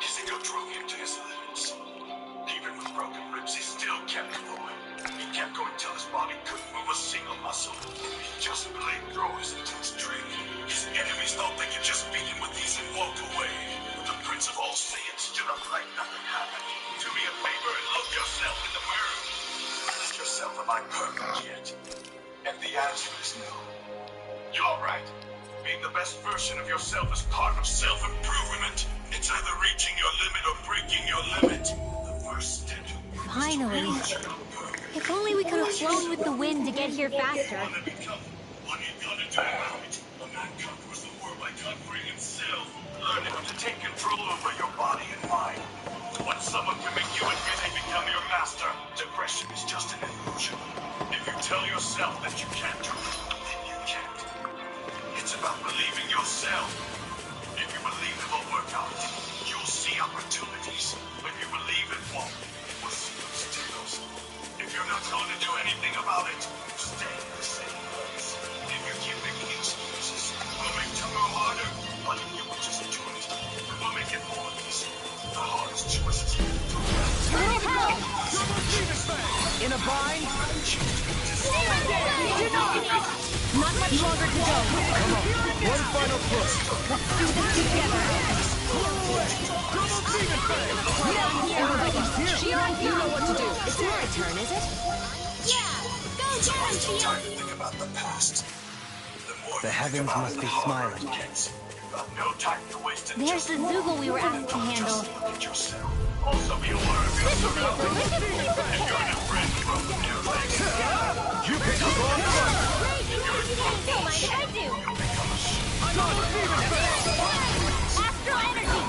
Kizuko drove him to his limits. Even with broken ribs, he still kept going. He kept going till his body couldn't move a single muscle. He just played through his intense training. His enemies thought they could just beat him with ease and walk away. But the Prince of All Saiyans stood up like nothing happened. Do me a favor and look yourself in the mirror. Ask yourself, am I perfect yet? And the answer is no. You're right. Being the best version of yourself is part of self-improvement. It's either reaching your limit or breaking your limit. The first step. Finally. If only we could have flown with the wind to get here faster. What are you gonna do about it? A man conquers the world by conquering himself. Learn how to take control over your body and mind. When someone can make you admit they become your master, depression is just an illusion. If you tell yourself that you can't do it, then you can't. It's about believing yourself. If you believe it will work out, you'll see opportunities. If you believe it won't, you'll see obstacles. If you're not going to do anything about it, stay in the same place. If you keep making excuses, we'll make tomorrow harder. But if you will just do it, we'll make it more easy. The hardest choices. In a bind? Not much longer to go. Come on, one final push. Let's do this together. You know what to do. It's my turn, is it? Yeah! Go get him, Shion! Time to think about the past. The heavens must be smiling. No time to waste. There's the Zoogle we were asked to handle. Look at yourself. Also be aware of yourself. If you're an friend from your legs, You can go on front. Don't mind if I do. Astro energy!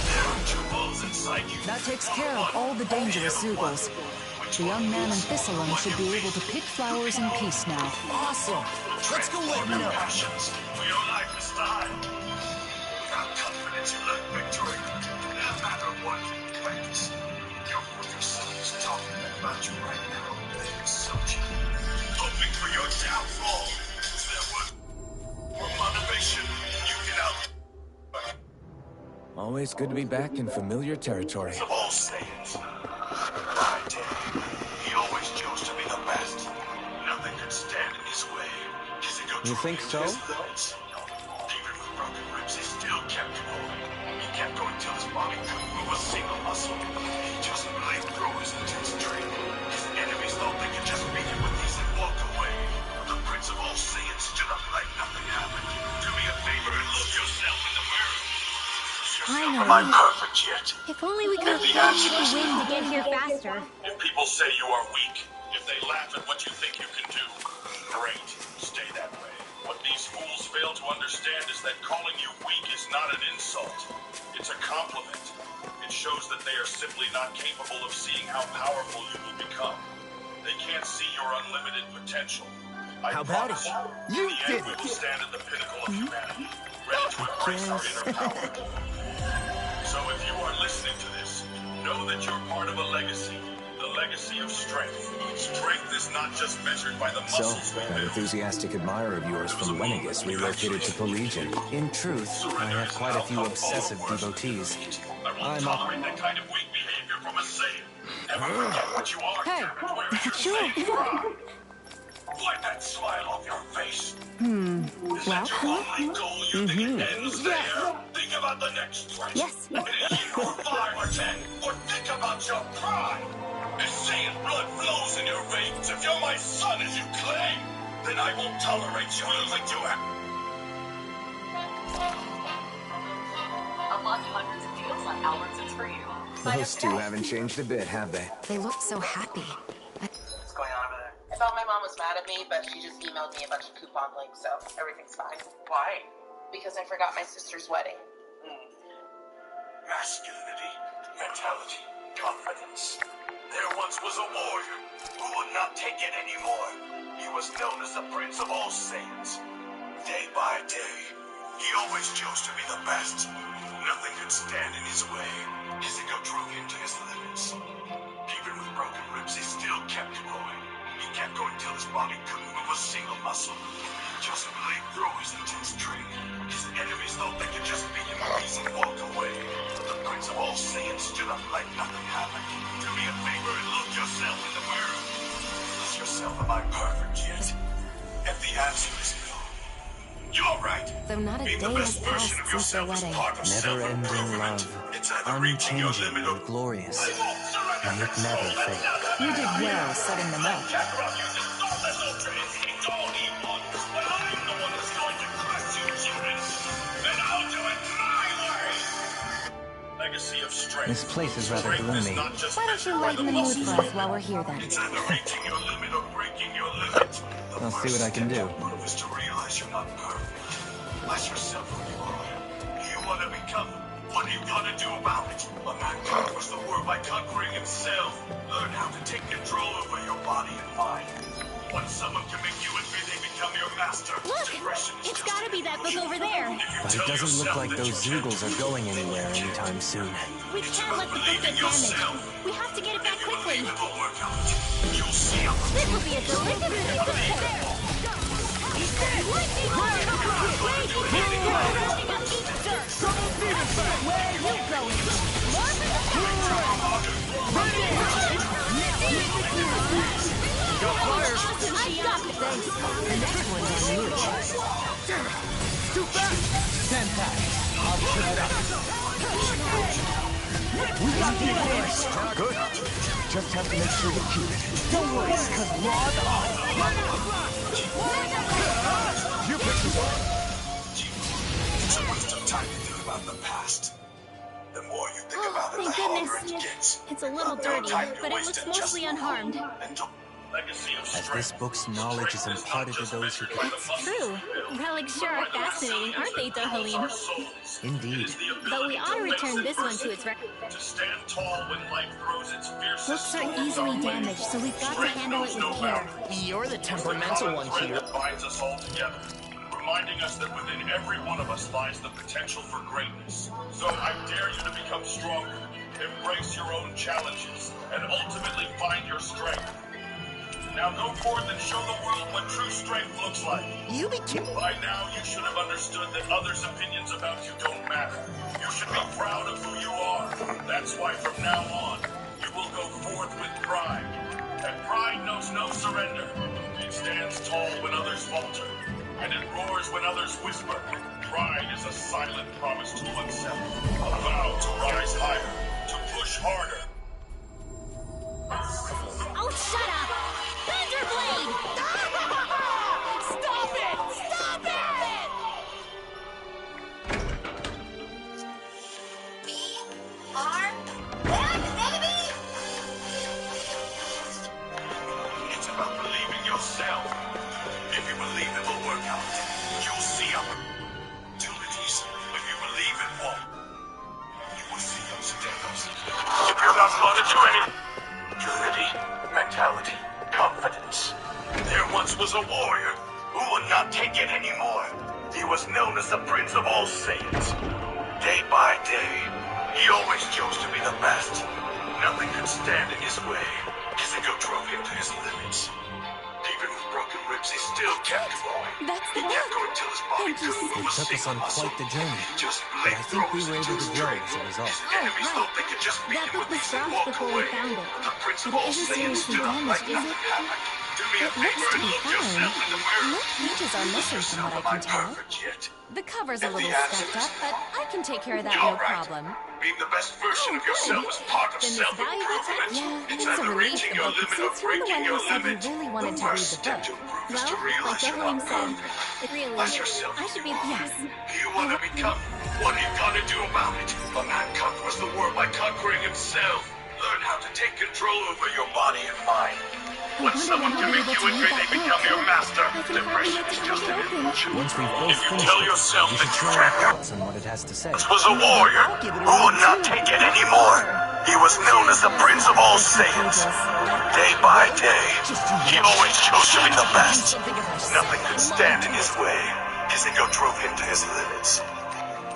there are two balls inside you. That takes care of all the dangerous Zoogles. The young man in Thistleum should be able to pick flowers in peace now. Awesome. Let's go let him know. Passions for your life is time. Without confidence, you learn victory. No matter what you practice, your future self is talking about you right now. They insult you, hoping for your downfall. Is there one more motivation you can out? Always good to be back in familiar territory. Of all Saiyans, I did. He always chose to be the best. Nothing could stand in his way. You think so? Even with broken ribs, he still kept going. He kept going till his body couldn't move a single muscle. He just played through his intense training. His enemies thought they could just beat him with ease and walk away. The Prince of All Saiyans stood up like nothing happened. Do me a favor and look yourself in the mirror. Am I perfect yet? If only we could have flown with the wind to get here faster. If people say you are weak, if they laugh at what you think you can do, great. Stay that way. What these fools fail to understand is that calling you weak is not an insult. It's a compliment. It shows that they are simply not capable of seeing how powerful you will become. They can't see your unlimited potential. How about it? You did We will it! stand at the pinnacle of humanity, ready to embrace our inner power. So if you are listening to this, know that you're part of a legacy. The legacy of strength. Strength is not just measured by the So, muscles we that build. enthusiastic admirer of yours from Wenegus relocated to Collegian. In truth, I have quite a few obsessive devotees. I won't I'm tolerate that kind of weak behavior from a Saiyan. Never forget what you are, Hey, damn it. Where is your sure. Saiyan pride? Wipe that smile off your face. Is that your only goal? You think it ends there? Think about the next strike. Yes. In a year or 5 or 10. Or think about your pride. If Saiyan blood flows in your veins, if you're my son as you claim, then I won't tolerate you losing to him. Unlock hundreds of deals on Albertsons for you. Those two haven't changed a bit, have they? They look so happy. What's going on over there? I thought my mom was mad at me, but she just emailed me a bunch of coupon links, so everything's fine. Why? Because I forgot my sister's wedding. Masculinity, mentality, confidence. There once was a warrior who would not take it anymore. He was known as the Prince of All Saiyans. Day by day, he always chose to be the best. Nothing could stand in his way. Kizuko drove him to his limits. Even with broken ribs, he still kept going. He kept going till his body couldn't move a single muscle. He just played through his intense training. His enemies thought they could just beat him with am I perfect yet? If the answer is no, you're right. Though not a Being day the best has version passed of since their yourself is wedding. part of Never-ending self-improvement. love, It's either reaching your unchanging limit or and glorious. I won't surrender May it this never soul. fade. You did well setting them up. Kakarot uses thoughtless ultra instinct all he wants, but I'm the one who's going to crush you, Jiren. And I'll do it my way. Legacy of strength. This place is rather Strength is gloomy. not just Why don't you measured by lighten the mood muscles for us we while we're here then? It's either reaching your limit or breaking your limit. The I'll see first what I can step do. to move is to realize you're not perfect. Ask yourself who you are. You want to become. What are you gonna do about it? A man conquers the world by conquering himself. Learn how to take control over your body and mind. Once someone can make you admit they become your master, Look! depression is It's just gotta be that book over there. If you But it tell doesn't look yourself like that those you can't Zeugles are do going it, anywhere then you can't. anytime soon. We can't let the book get damaged. We have to get it back quickly. It will work out. You'll see how. This will be a delicious success. Where are you going? More for the I got it. Thanks. The next one's on you. Too fast! Stand back. I'll turn it up. We got the advantage. Good. Just have to make sure you keep it. Don't worry, because log on. You pick this one. It's a waste of time to think about the past. The more you think about it, the Thank harder goodness. it gets. It's a little No dirty, time to but it waste looks and mostly just unharmed. and don't- Legacy of As strength. this book's knowledge is imparted to those who can. It's true. Relics sure are fascinating, aren't they, Dohalim? Indeed. But we ought to return this one to its To stand tall when life throws its fiercest Books are storms easily our way. damaged, so we've got to handle it with care. You're the temperamental one Thread here. that binds us all together, reminding us that within every one of us lies the potential for greatness. So I dare you to become stronger, embrace your own challenges, and ultimately find your strength. Now go forth and show the world what true strength looks like. You be kidding. By now, you should have understood that others' opinions about you don't matter. You should be proud of who you are. That's why from now on, you will go forth with pride. And pride knows no surrender. It stands tall when others falter, and it roars when others whisper. Pride is a silent promise to oneself, a vow to rise higher, to push harder. Oh, shut up! Thunderblade! Stop it! Stop it! We are back, baby! It's about believing yourself. If you believe it will work out, you'll see opportunities. If you believe it won't, you will see obstacles. If you're not going to do anything, unity, mentality, confidence. There once was a warrior who would not take it anymore. He was known as the Prince of All Saiyans. Day by day, he always chose to be the best. Nothing could stand in his way. Kizuko drove him to his limits. Even with broken ribs, he still kept going. That's the He kept one. going till his body Thank you couldn't so move a It took us single on muscle. quite the journey, He just but I think we were able to grow as a result. His enemies thought they could just beat That him book with was these and dropped walk before we away. found it. The Prince of But it All isn't Saiyans seriously stood up like damaged, is nothing it? happened. Do me a It favor looks to and be look fine. yourself in the mirror. No pages are missing from what I can tell. The cover's a little scuffed up, but I can take care of that no problem. Being the best version Oh, of yourself good. is part of Then this valuable self-improvement. text? Yeah, It's it's a either relief reaching the your book, limit or since you're the breaking one your who said you limit. really wanted The to read first the step book. to improve is Well, to like realize you're Dohalim not said, perfect. it really, Ask yourself I should be, who you are. yes. Who you want to become? What are you gonna do about it? A man conquers the world by conquering himself. Learn how to take control over your body and mind. When someone can make you admit they become your master, I can hardly depression wait is to just crack an it open. illusion. Once we've both If you finished tell it, yourself we that should you share our can't thoughts on what it has to say. was a warrior who would not take it anymore. He was known as the Prince of All Saiyans. Day by day, he always chose to be the best. Nothing could stand in his way. Kizuko drove him to his limits.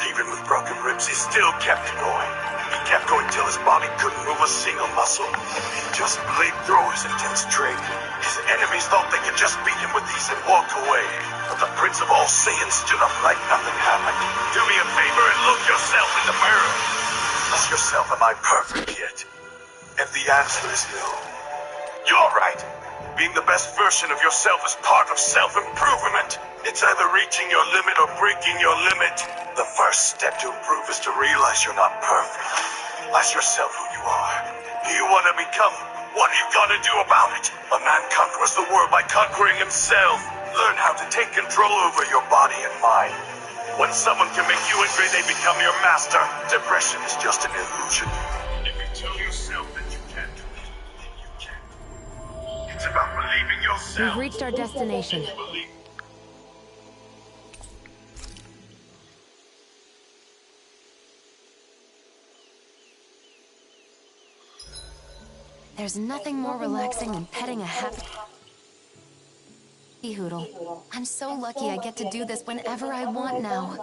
Even with broken ribs, he still kept going. He kept going till his body couldn't move a single muscle. He just played through his intense training. His enemies thought they could just beat him with ease and walk away. But the Prince of All Saiyans stood up like nothing happened. Do me a favor and look yourself in the mirror. Ask yourself, am I perfect yet? If the answer is no, you're right. Being the best version of yourself is part of self-improvement. It's either reaching your limit or breaking your limit. The first step to improve is to realize you're not perfect. Ask yourself who you are. Who you want to become. What are you gonna do about it? A man conquers the world by conquering himself. Learn how to take control over your body and mind. When someone can make you angry, they become your master. Depression is just an illusion. If you tell yourself that you can't do it, then you can't. It's about believing yourself. We've reached our destination. There's nothing more relaxing than petting a happy Hoodle. I'm so lucky I get to do this whenever I want now.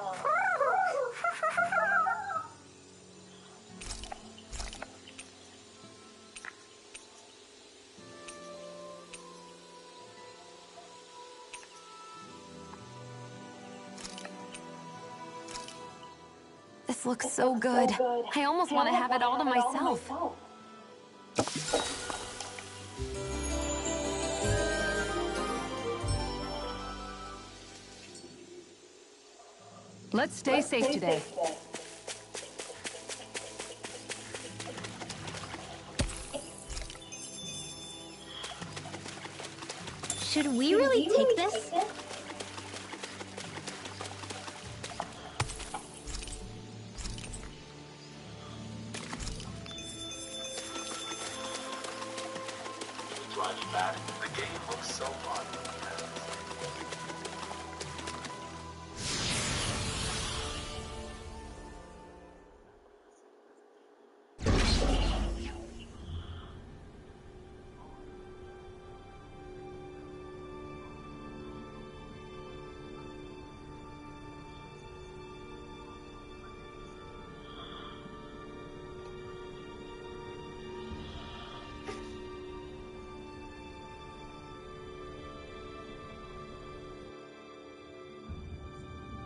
This looks so good. I almost want to have it all to myself. Let's stay safe today. Should we really take this? Driving back, the game looks so fun.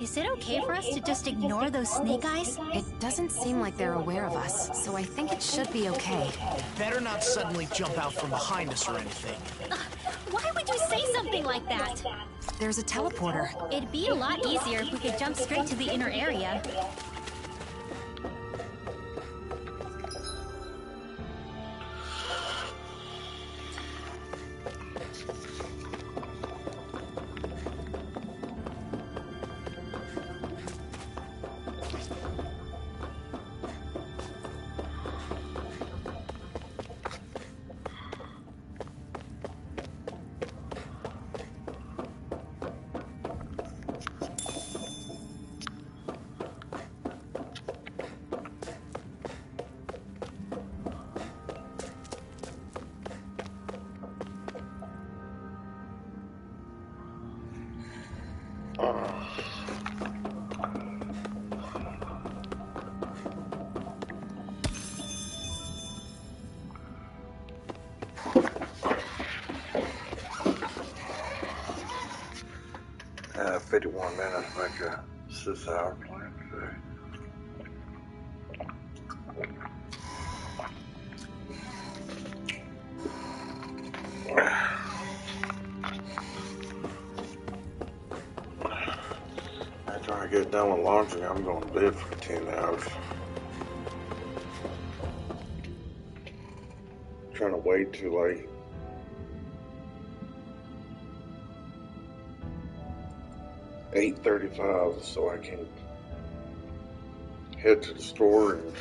Is it okay for us to just ignore those snake eyes? It doesn't seem like they're aware of us, so I think it should be okay. Better not suddenly jump out from behind us or anything. Why would you say something like that? There's a teleporter. It'd be a lot easier if we could jump straight to the inner area. Yeah, 51 minutes make a 6-hour plan today. After I get done with laundry, I'm going to bed for 10 hours. I'm trying to wait till like 8:35 so I can head to the store and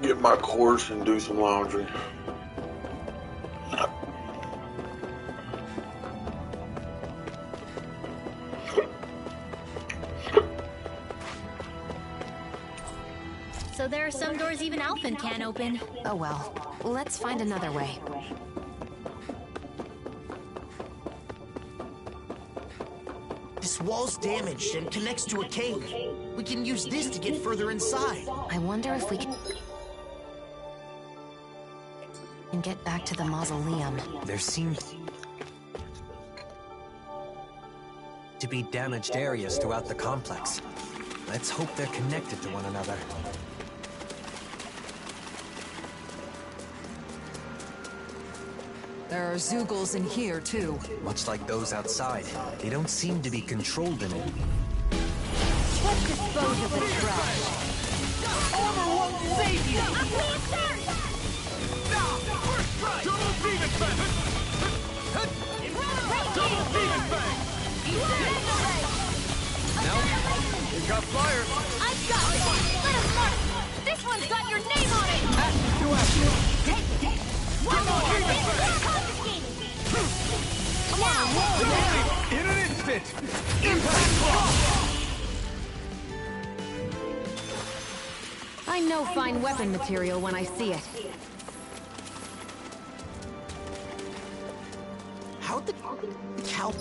get my course and do some laundry. So there are some doors even Alphen can't open. Oh well, let's find another way. This wall's damaged and connects to a cave. We can use this to get further inside. I wonder if we can get back to the mausoleum. There seems to be damaged areas throughout the complex. Let's hope they're connected to one another. There are Zeugles in here, too. Much like those outside. They don't seem to be controlled in it. Let's dispose of the trash. Armor won't save you! Double demon fang! Double demon fang! You got fire! I've got it! Let him mark! This one's got your name on it! Action to action! One more! Confiscated! Now! In an instant! Impact block! I know fine weapon material when I see it. How'd the cow...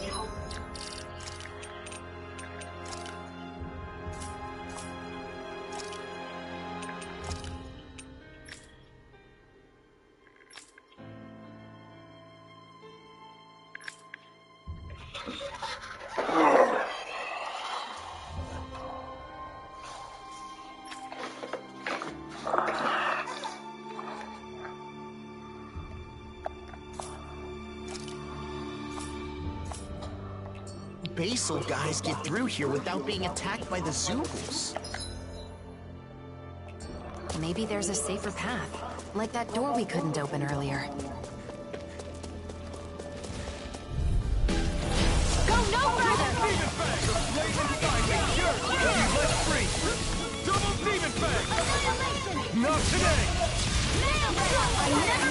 Basal guys get through here without being attacked by the Zeugles. Maybe there's a safer path, like that door we couldn't open earlier. Go no further! Double demon fang! Annihilation! Not today! I never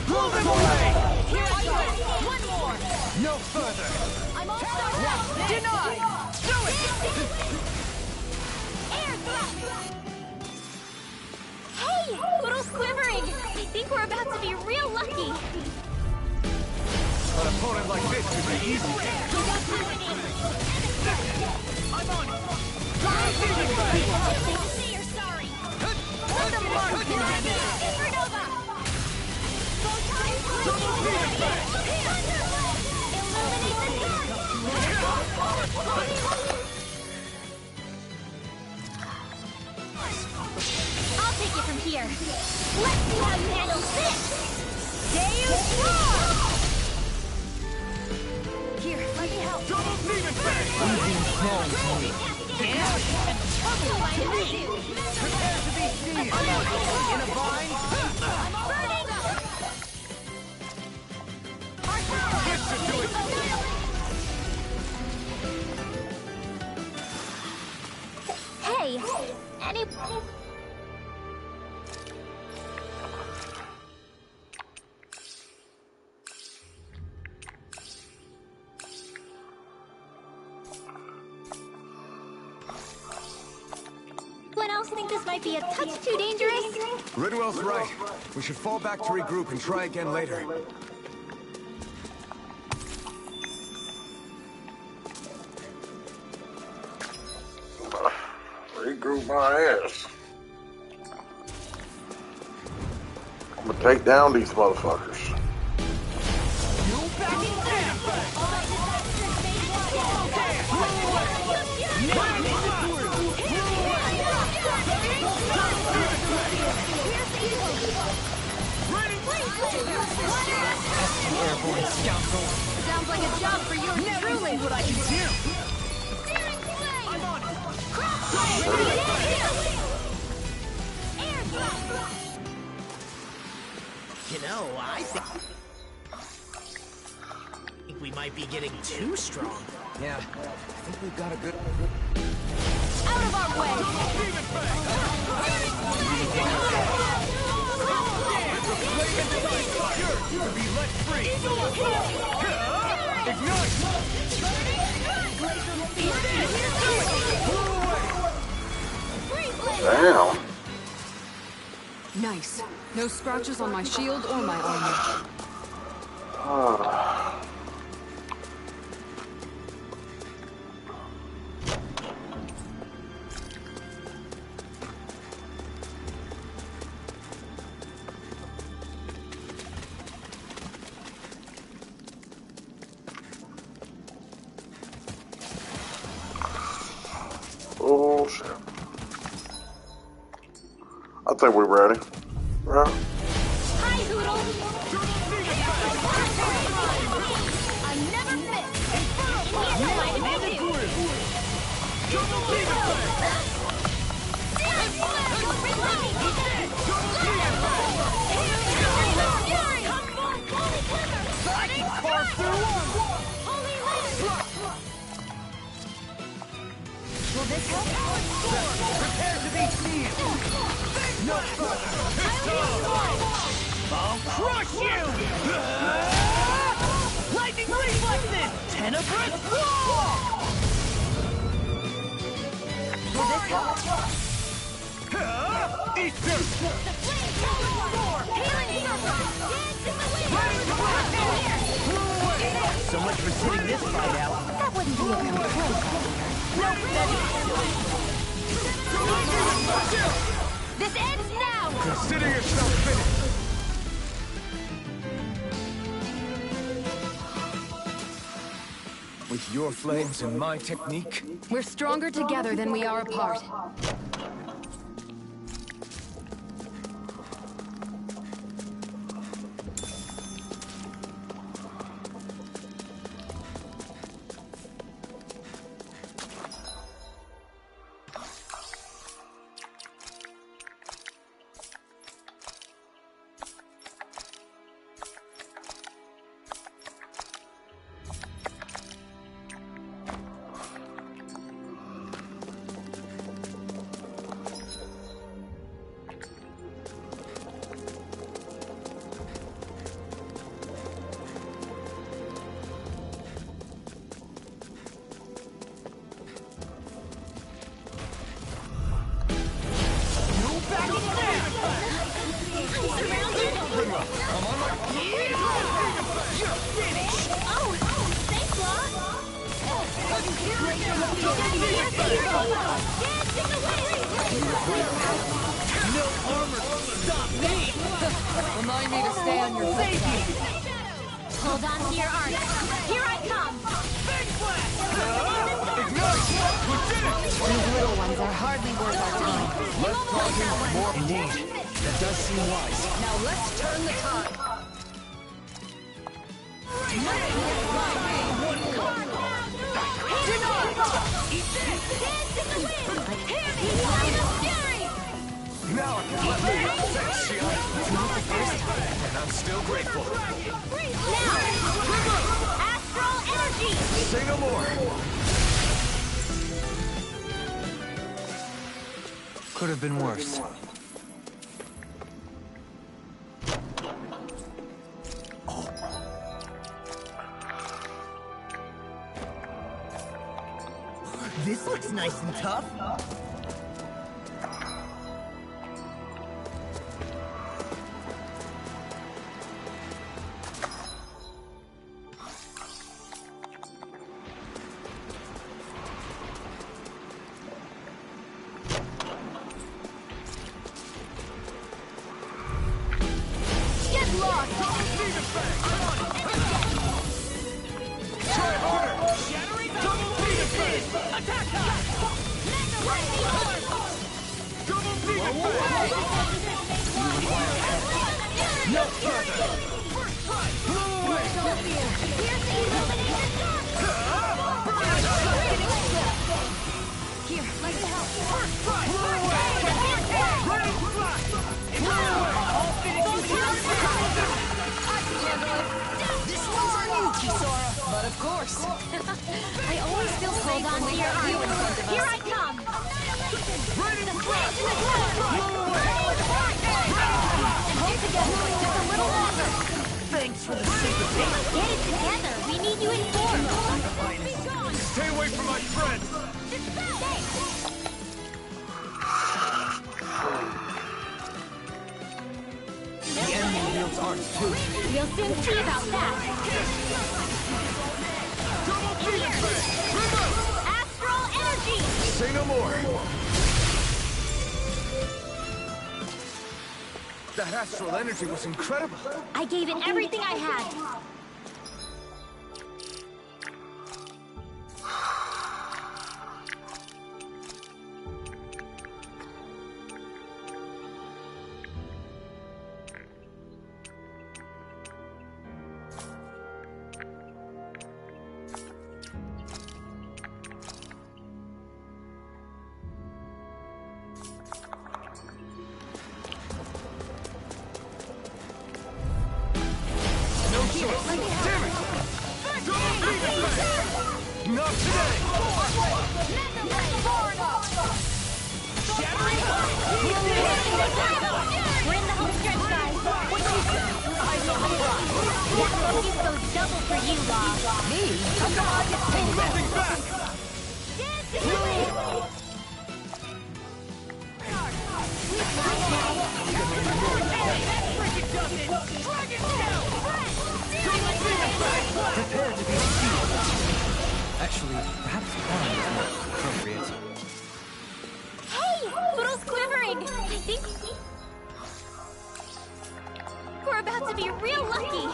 Move him away! Here's one more! No further! I'm all started out! Deny! Do it! Air thrust! Hey! Poodle's quivering! I think we're about to be real lucky! An opponent like this should be easy. I'm on it! Double demon fang! Say you're sorry! Let them mark! Supernova! Double demon fang! Illuminate the I'll take it from here. Let's see how you handle this! Deus Roar! Here, let me help. Double demon fang! Prepare to be seized! In a bind? This should do it! Hey, any... Anyone else think this might be a touch too dangerous? Ridwell's right. We should fall back to regroup and try again later. Regroup my ass. I'm gonna take down these motherfuckers. Airborne scoundrel. Sounds like a job for you truly. What I can do. I'm on You know, I think we might be getting too strong. Yeah, I think we've got a good... Out of our way! To be let free. Ignite! Damn. Nice. No scratches on my shield or my armor. Oh shit. I think we're ready. Right? Hi, Hoodle. I never miss. Will this help? Prepare to be seen! No further! I'll crush you! Lightning reflexes! Tenebrous wall! Will this help? Eat dirt! So much for sitting this fight out. That wouldn't be a complaint. This ends now! Consider yourself finished! With your flames and my technique, We're stronger together than we are apart. Remind me to stay on your safety. Hold on to your arms. Here I come! These little ones are hardly worth our time. less talking, more indeed. That does seem wise. Now let's turn the tide. Now I can let me out. Thanks, Shion. It's not the first time. And I'm still grateful. Now! Astral energy! Say no more. Could have been worse. This looks nice and tough. Get lost! Try harder! Shattering double beat effect! Attack! Double beat effect! No further! First strike! Blow away! Here, let me help. First strike! Blow away! Ready to fly! Blow away! This one's on you, Kisara. But of course. I always feel safe when we have you in front of us. Here I come! Ready to fly! Blow away! Hold together just a little longer. Thanks for the sympathy. Get it together. We need you informed. Stay away from my friends! The enemy wields arts too. We'll soon see about that. Astral energy! Say no more! That astral energy was incredible! I gave it everything I had. We're in the home stretch, guys. What you say? Eyes on the prize. That focus goes double for you, Law. Me? How come I get pinned down? Prepare to be seized. Actually, perhaps one is more appropriate. Hey! Poodle's quivering! I think we're about to be real lucky!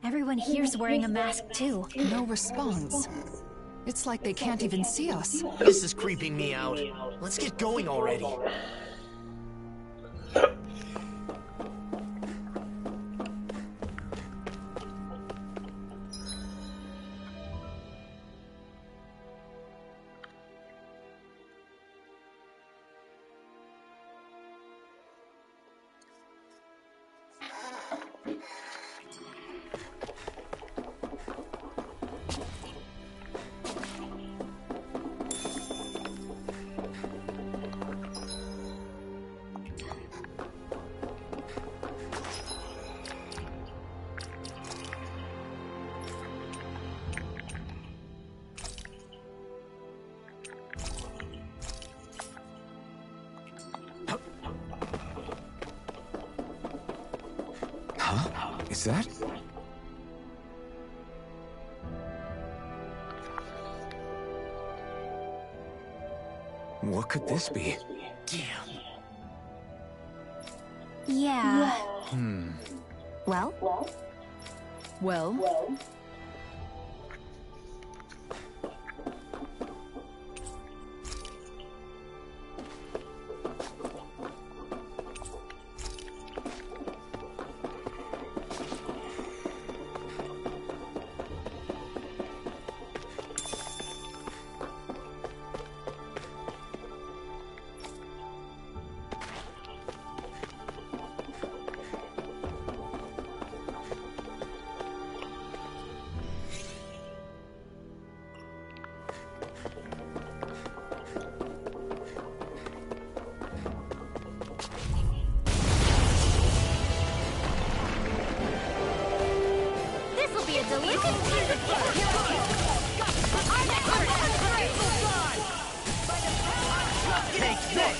Everyone here's wearing a mask, too. No response. It's like they can't even see us. This is creeping me out. Let's get going already. Is that? What could this be? Damn. Yeah. Well? Well? This'll be a delicious Take this!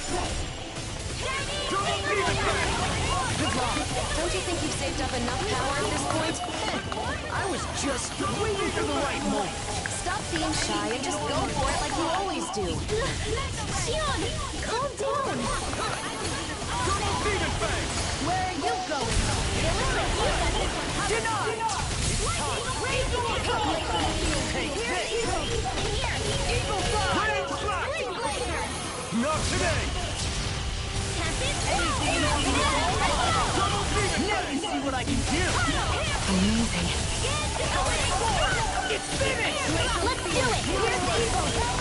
Good luck. Don't you think you've saved up enough power at this point? I was just waiting for the right moment. Stop being shy and just go for it like you always do. Xion, calm down. Where are you going? Denied! Take this! Eagle Fire! Not today! Let me see what I can do! Amazing. It's finished! Let's do it! Here's the evil. Now!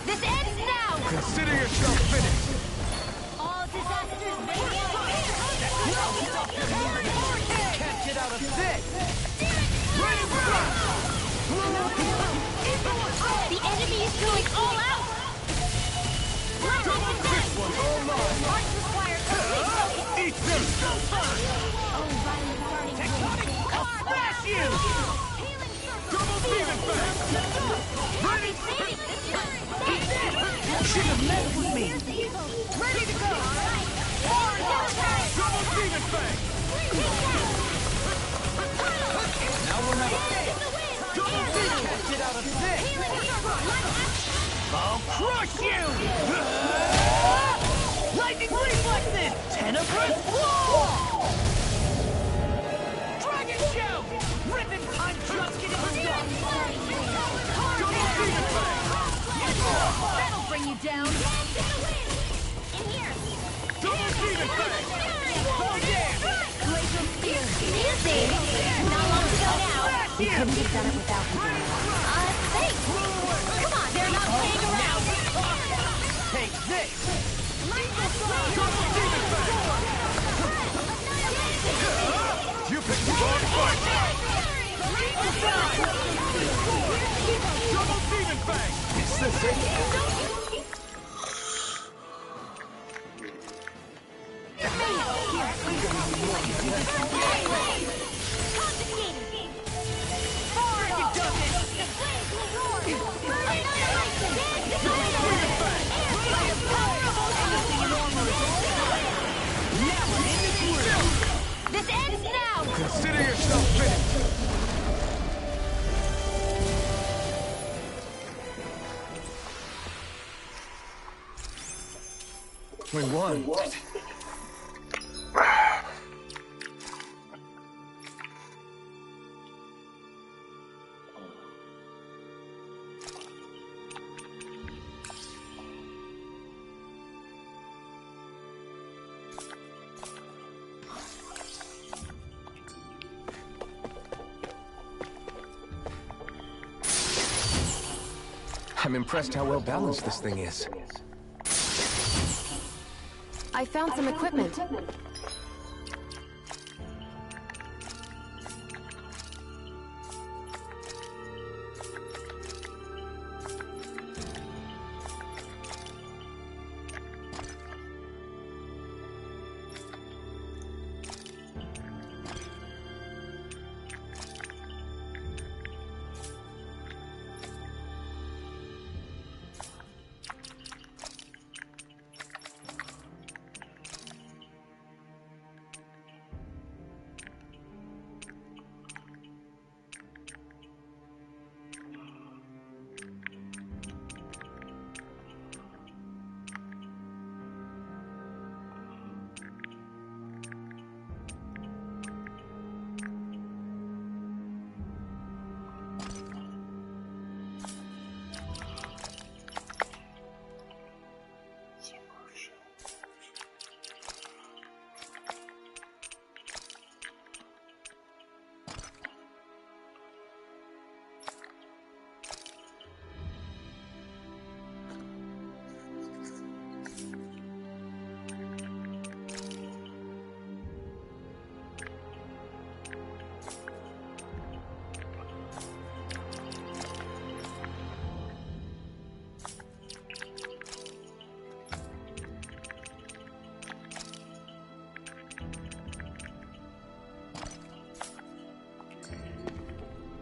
This ends now! Consider yourself finished. All disasters radiant. Can't get out of this! The enemy is going all out! March required complete. Eat this! I'll smash you! Double demon fang! You should have met with me! Ready to go! Double demon fang! Now we're not safe! Double demon! Can't get out of this! I'll crush you! Lightning reflexes! Tenebrous wall! Dragon shout! Rhythm time just getting started! Double demon fang! That'll bring you down! In here! Double demon fang! Glacial spear! Easy! Not long to go now! We couldn't have done it without you. Thanks! Come on, they're not playing around! Take this! Double demon fang! You picked the wrong fight! Double demon fang! Is this it? This ends now! Consider yourself finished. We won. I'm impressed how well balanced this thing is. I found some equipment.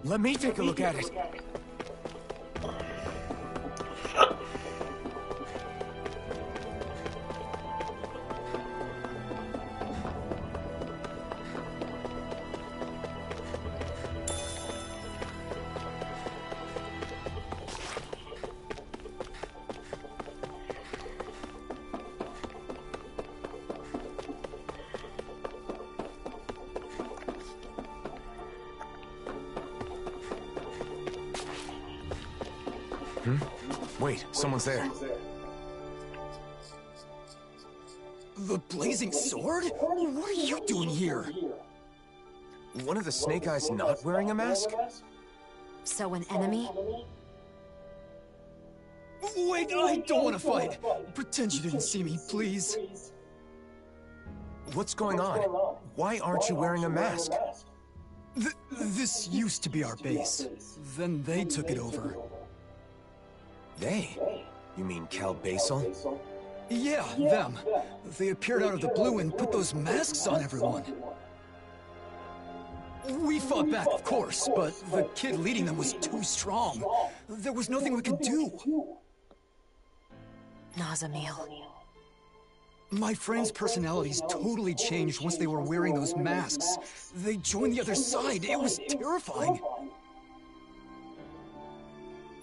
Let me take a look at it. Wait, someone's there. The Blazing Sword? What are you doing here? One of the Snake Eyes not wearing a mask? So an enemy? Wait, I don't want to fight. Pretend you didn't see me, please. What's going on? Why aren't you wearing a mask? This used to be our base. Then they took it over. They? You mean Cal Basel? Yeah, them. They appeared out of the blue and put those masks on everyone. We fought back, of course, but the kid leading them was too strong. There was nothing we could do. Nazamil. My friends' personalities totally changed once they were wearing those masks. They joined the other side. It was terrifying.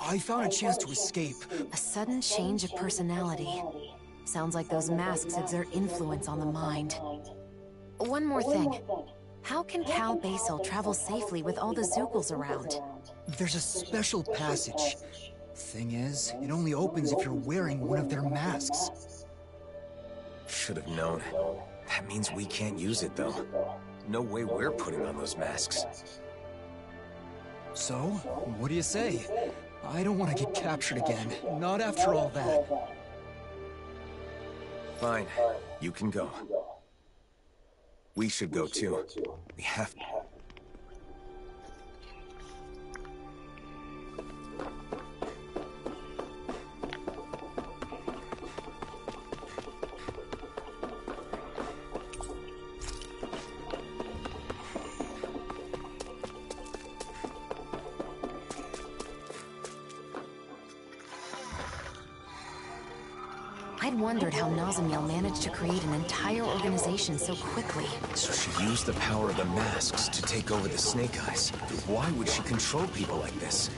I found a chance to escape. A sudden change of personality. Sounds like those masks exert influence on the mind. One more thing. How can Cal Basel travel safely with all the Zoogles around? There's a special passage. Thing is, it only opens if you're wearing one of their masks. Should have known. That means we can't use it, though. No way we're putting on those masks. So, what do you say? I don't want to get captured again. Not after all that. Fine. You can go. We should go, too. We have to. I'd wondered how Nazamil managed to create an entire organization so quickly. So she used the power of the masks to take over the Snake Eyes. Why would she control people like this?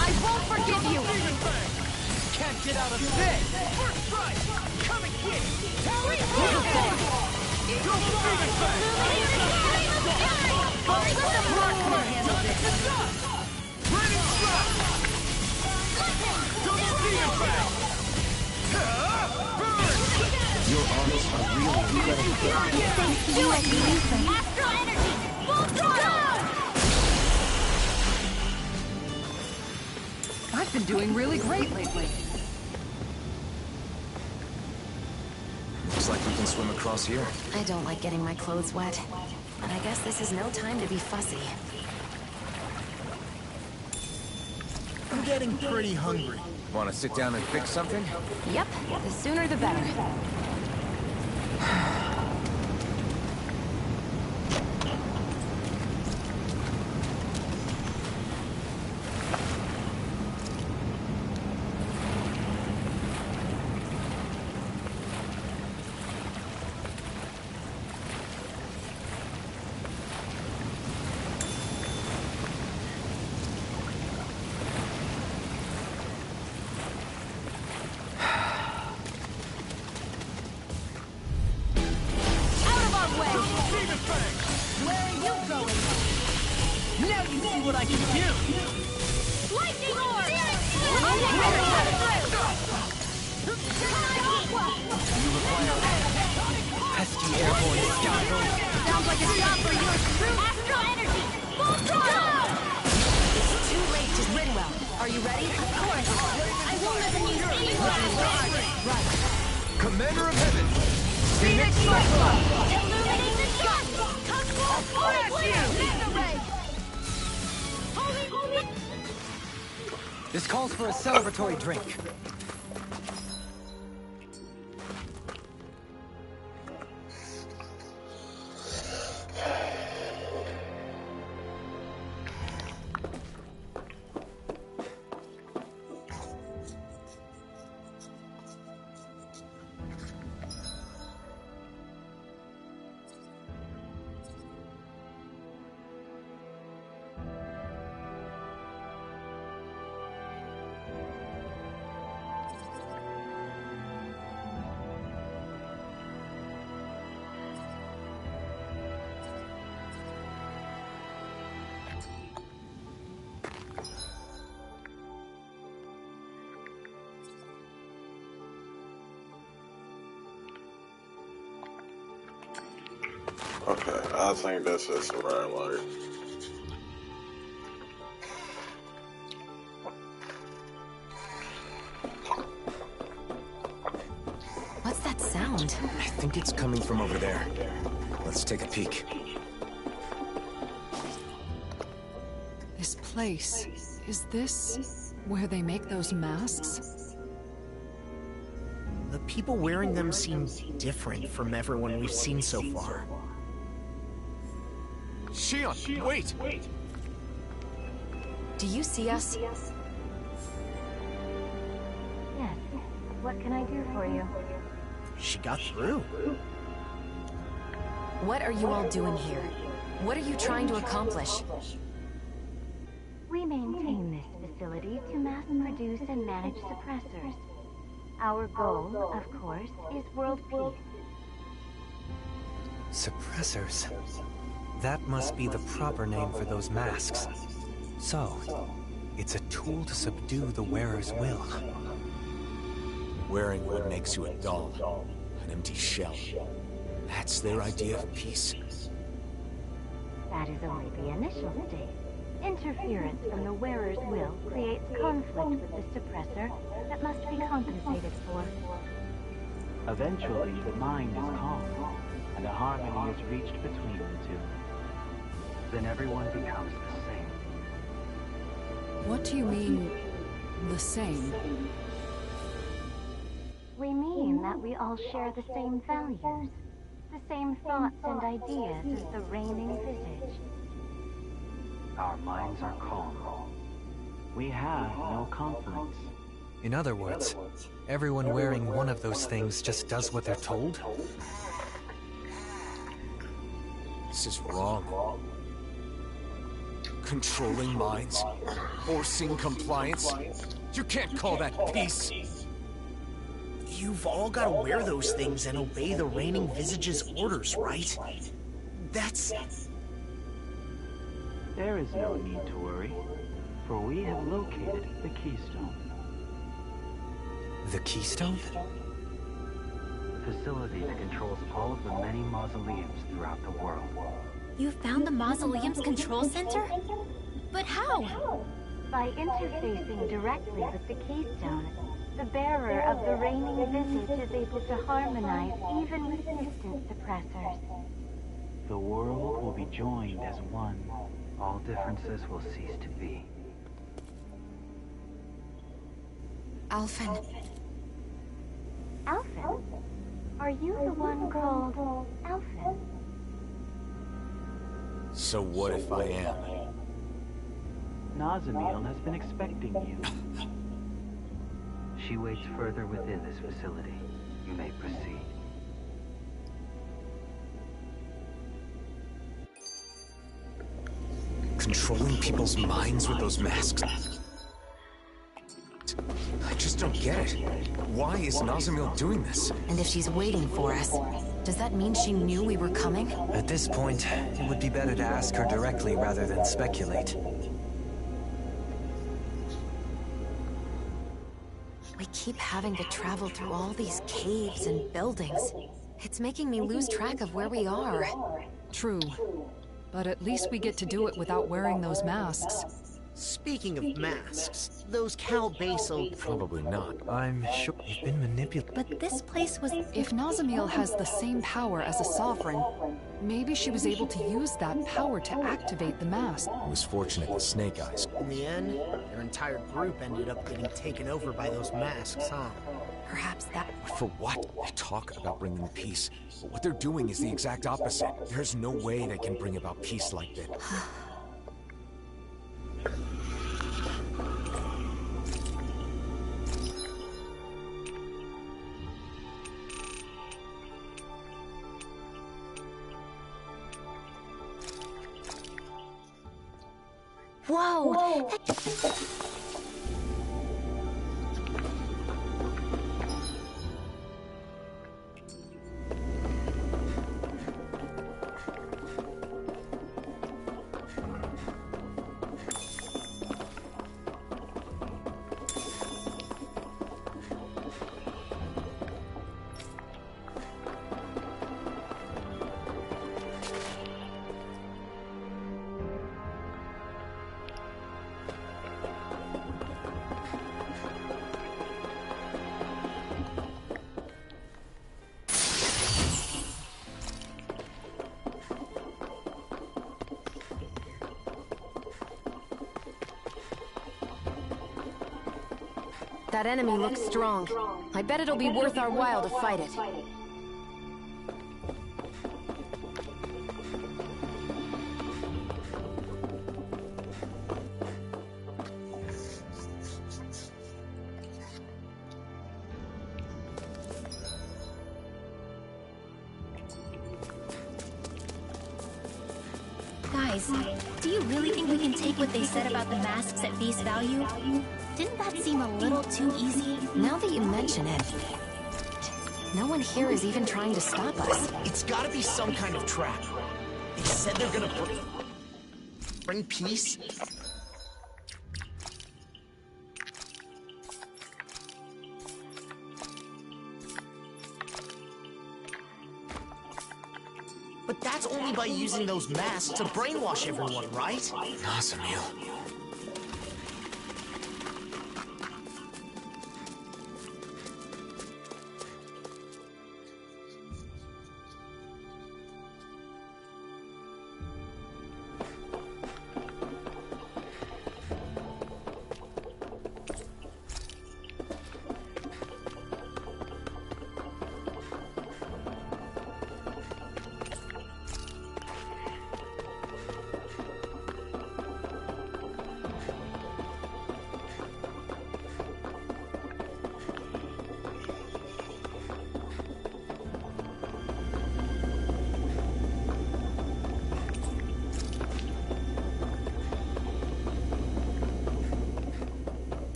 I won't forgive you! Can't get out of this! First strike! Come and get it! Your arms are really incredible. Astral energy! Full throttle! I've been doing really great lately. Looks like we can swim across here. I don't like getting my clothes wet. But I guess this is no time to be fussy. I'm getting pretty hungry. Want to sit down and fix something? Yep, the sooner the better. Lightning orb! Pesky airborne scoundrel! Sounds like a job for your true astral energy! Full throttle! It's too late to Rinwell. Are you ready? Of course! I won't let them use any Right. Commander of Heaven! Phoenix Cyclone! Illuminate the sun! Come full force! Mega ray! Holy! This calls for a celebratory drink. Okay, I think that's just the right light. What's that sound? I think it's coming from over there. Let's take a peek. This place, is this where they make those masks? The people wearing them seem different from everyone we've seen so far. Shion, wait! Do you see us? Yes. What can I do for you? She got through. What are you all doing here? What are you trying to accomplish? We maintain this facility to mass produce and manage suppressors. Our goal, of course, is world peace. Suppressors? That must be the proper name for those masks. So, it's a tool to subdue the wearer's will. Wearing what makes you a doll, an empty shell. That's their idea of peace. That is only the initial stage. Interference from the wearer's will creates conflict with the suppressor that must be compensated for. Eventually, the mind is calm, and a harmony is reached between the two. Then everyone becomes the same. What do you mean, the same? We mean that we all share the same values, the same thoughts and ideas as the reigning visage. Our minds are calm. We have no conflicts. In other words, everyone wearing one of those things just does what they're told? This is wrong. Controlling minds, forcing compliance. You can't call that peace. You've all got to wear those things and obey the reigning visage's orders, right? That's... There is no need to worry, for we have located the Keystone. The Keystone? The facility that controls all of the many mausoleums throughout the world. You found the Mausoleum's control center? But how? By interfacing directly with the Keystone, the bearer of the reigning visage is able to harmonize even with distant suppressors. The world will be joined as one. All differences will cease to be. Alphen. Alphen? Are you the one called Alphen? So what if I am? Nazamiel has been expecting you. She waits further within this facility. You may proceed. Controlling people's minds with those masks? I just don't get it. Why is Nazamiel doing this? And if she's waiting for us, does that mean she knew we were coming? At this point, it would be better to ask her directly rather than speculate. We keep having to travel through all these caves and buildings. It's making me lose track of where we are. True. But at least we get to do it without wearing those masks. Speaking of masks, those Cal Basel... Probably not. I'm sure they've been manipulated. But this place was... If Nazamiel has the same power as a sovereign, maybe she was able to use that power to activate the mask. I was fortunate that Snake Eyes. In the end, their entire group ended up getting taken over by those masks, huh? Perhaps that... For what? They talk about bringing peace, but what they're doing is the exact opposite. There's no way they can bring about peace like that. Whoa! That enemy looks strong. I bet it'll be worth our while to fight it. Guys, do you really think we can take what they said about the masks at face value? Didn't that seem a little too easy? Now that you mention it, no one here is even trying to stop us. It's gotta be some kind of trap. They said they're gonna bring peace. But that's only by using those masks to brainwash everyone, right? Nazamil.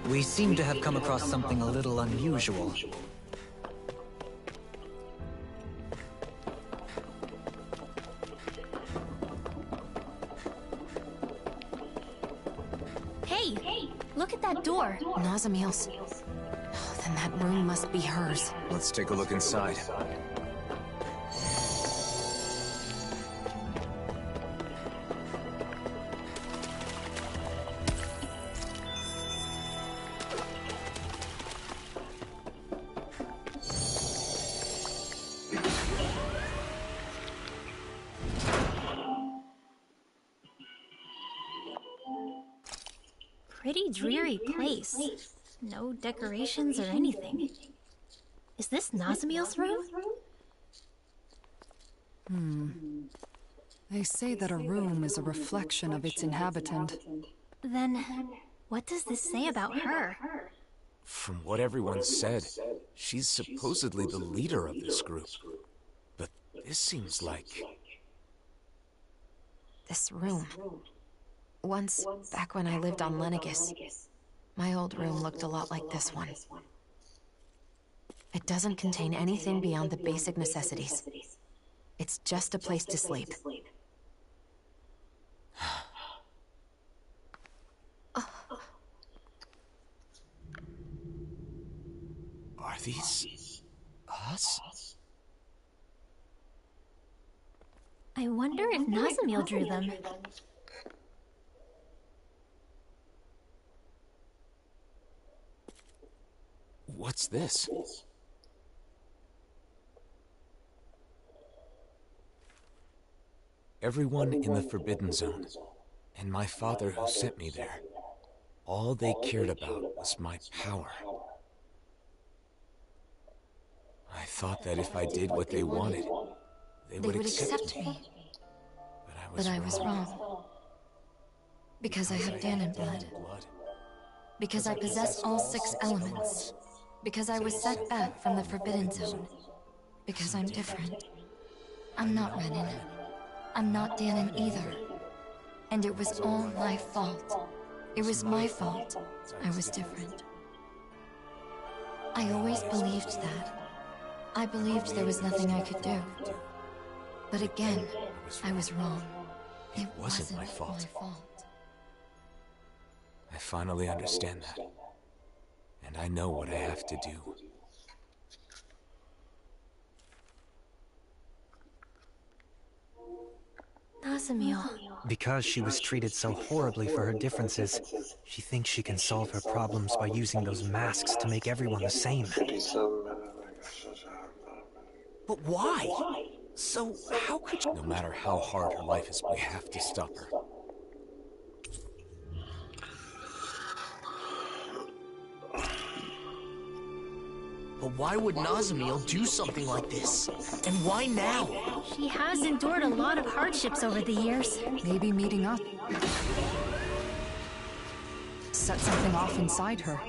We seem to have come across something a little unusual. Hey! Look at that door. Nazamil's. Oh, then that room must be hers. Let's take a look inside. Pretty dreary place. No decorations or anything. Is this Nazamil's room? They say that a room is a reflection of its inhabitant. Then, what does this say about her? From what everyone said, she's supposedly the leader of this group. But this seems like... This room. Once, back when I lived on Lenegis, my old room looked a lot like this one. It doesn't contain anything beyond the basic necessities. It's just a place to sleep. Are these... us? I wonder if Nazamil drew them. What's this? Everyone in the Forbidden Zone, and my father who sent me there, all they cared about was my power. I thought that if I did what they wanted, they would accept me. But I was wrong. Because I have Dahnan blood. Because I possess all 6 elements. Because I was set back from the Forbidden Zone. Because I'm different. I'm not Renan. I'm not Danon either. And it was all my fault. It was my fault I was different. I always believed that. I believed there was nothing I could do. But again, I was wrong. It wasn't my fault. I finally understand that. And I know what I have to do. Nazamiel. Because she was treated so horribly for her differences, she thinks she can solve her problems by using those masks to make everyone the same. But why? So, how could you... No matter how hard her life is, we have to stop her. But why would Nazamiel do something like this? And why now? She has endured a lot of hardships over the years. Maybe meeting up set something off inside her.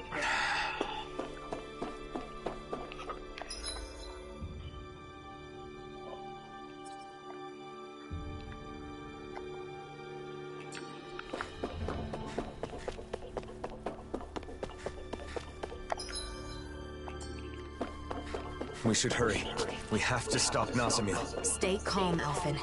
We should hurry. We have to stop Nazamiel. Stay calm, Alphen.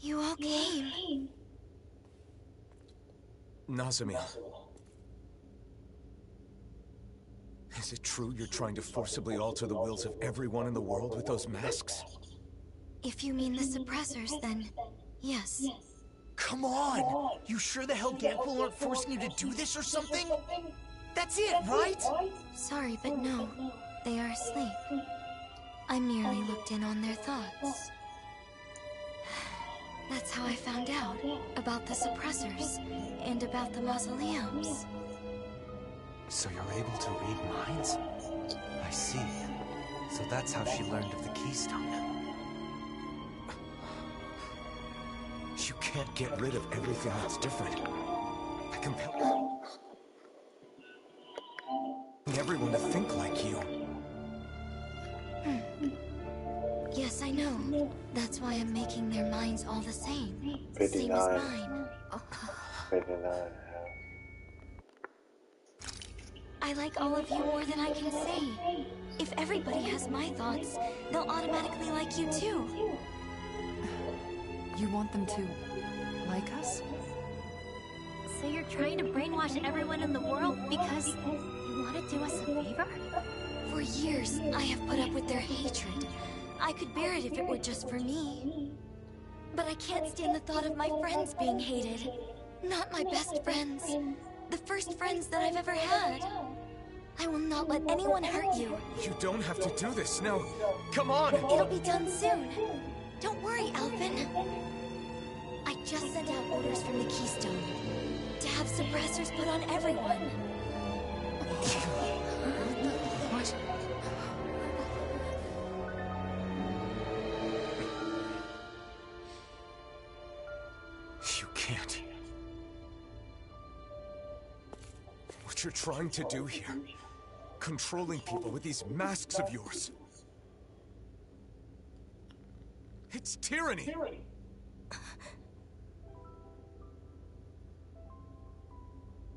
You all came. Nazamiel. Is it true you're trying to forcibly alter the wills of everyone in the world with those masks? If you mean the suppressors, then yes. Come on! You sure the hell Ganquil aren't forcing you to do this or something? That's it, right? Sorry, but no. They are asleep. I merely looked in on their thoughts. That's how I found out about the suppressors and about the mausoleums. So you're able to read minds? I see. So that's how she learned of the Keystone. You can't get rid of everything that's different. I compel everyone to think like you. Yes, I know. That's why I'm making their minds all the same. 59. Same as mine. 59. I like all of you more than I can say. If everybody has my thoughts, they'll automatically like you too. You want them to like us? So you're trying to brainwash everyone in the world because you want to do us a favor? For years, I have put up with their hatred. I could bear it if it were just for me. But I can't stand the thought of my friends being hated. Not my best friends. The first friends that I've ever had. I will not let anyone hurt you. You don't have to do this now. Come on! It'll be done soon. Don't worry, Alphen. I just sent out orders from the Keystone to have suppressors put on everyone. What? You can't. What you're trying to do here, controlling people with these masks of yours. It's tyranny!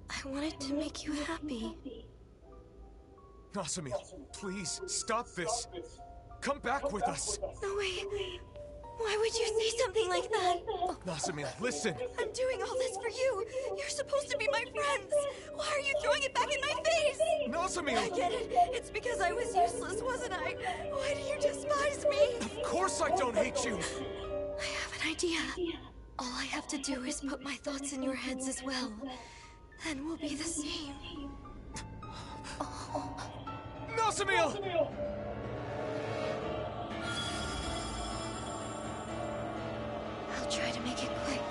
I wanted to make you happy. Nazamiel, please, stop this. Come back with us. No, wait. Why would you say something like that? Nasamil, listen! I'm doing all this for you. You're supposed to be my friends. Why are you throwing it back in my face? Nasamil! I get it. It's because I was useless, wasn't I? Why do you despise me? Of course I don't hate you! I have an idea. All I have to do is put my thoughts in your heads as well. Then we'll be the same. Nasamil! I'll try to make it quick.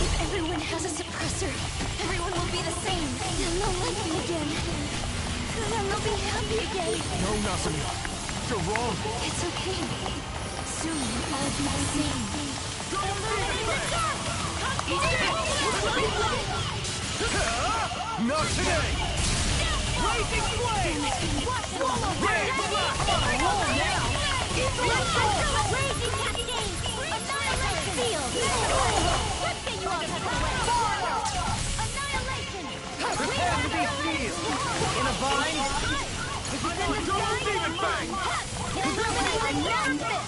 If everyone has a suppressor, everyone will be the same. Then they'll like me again. Then they'll be happy again. No, Nasamil. You're wrong. It's okay. Soon we'll all be the same. Not today! Blazing flame! Swallow flame! Come on, roll now! Let's go! Blazing cascade! Annihilation field! Let's get you all tucked away! Annihilation! Prepare to be sealed! In a bind? Double Demon Fang! Illuminate the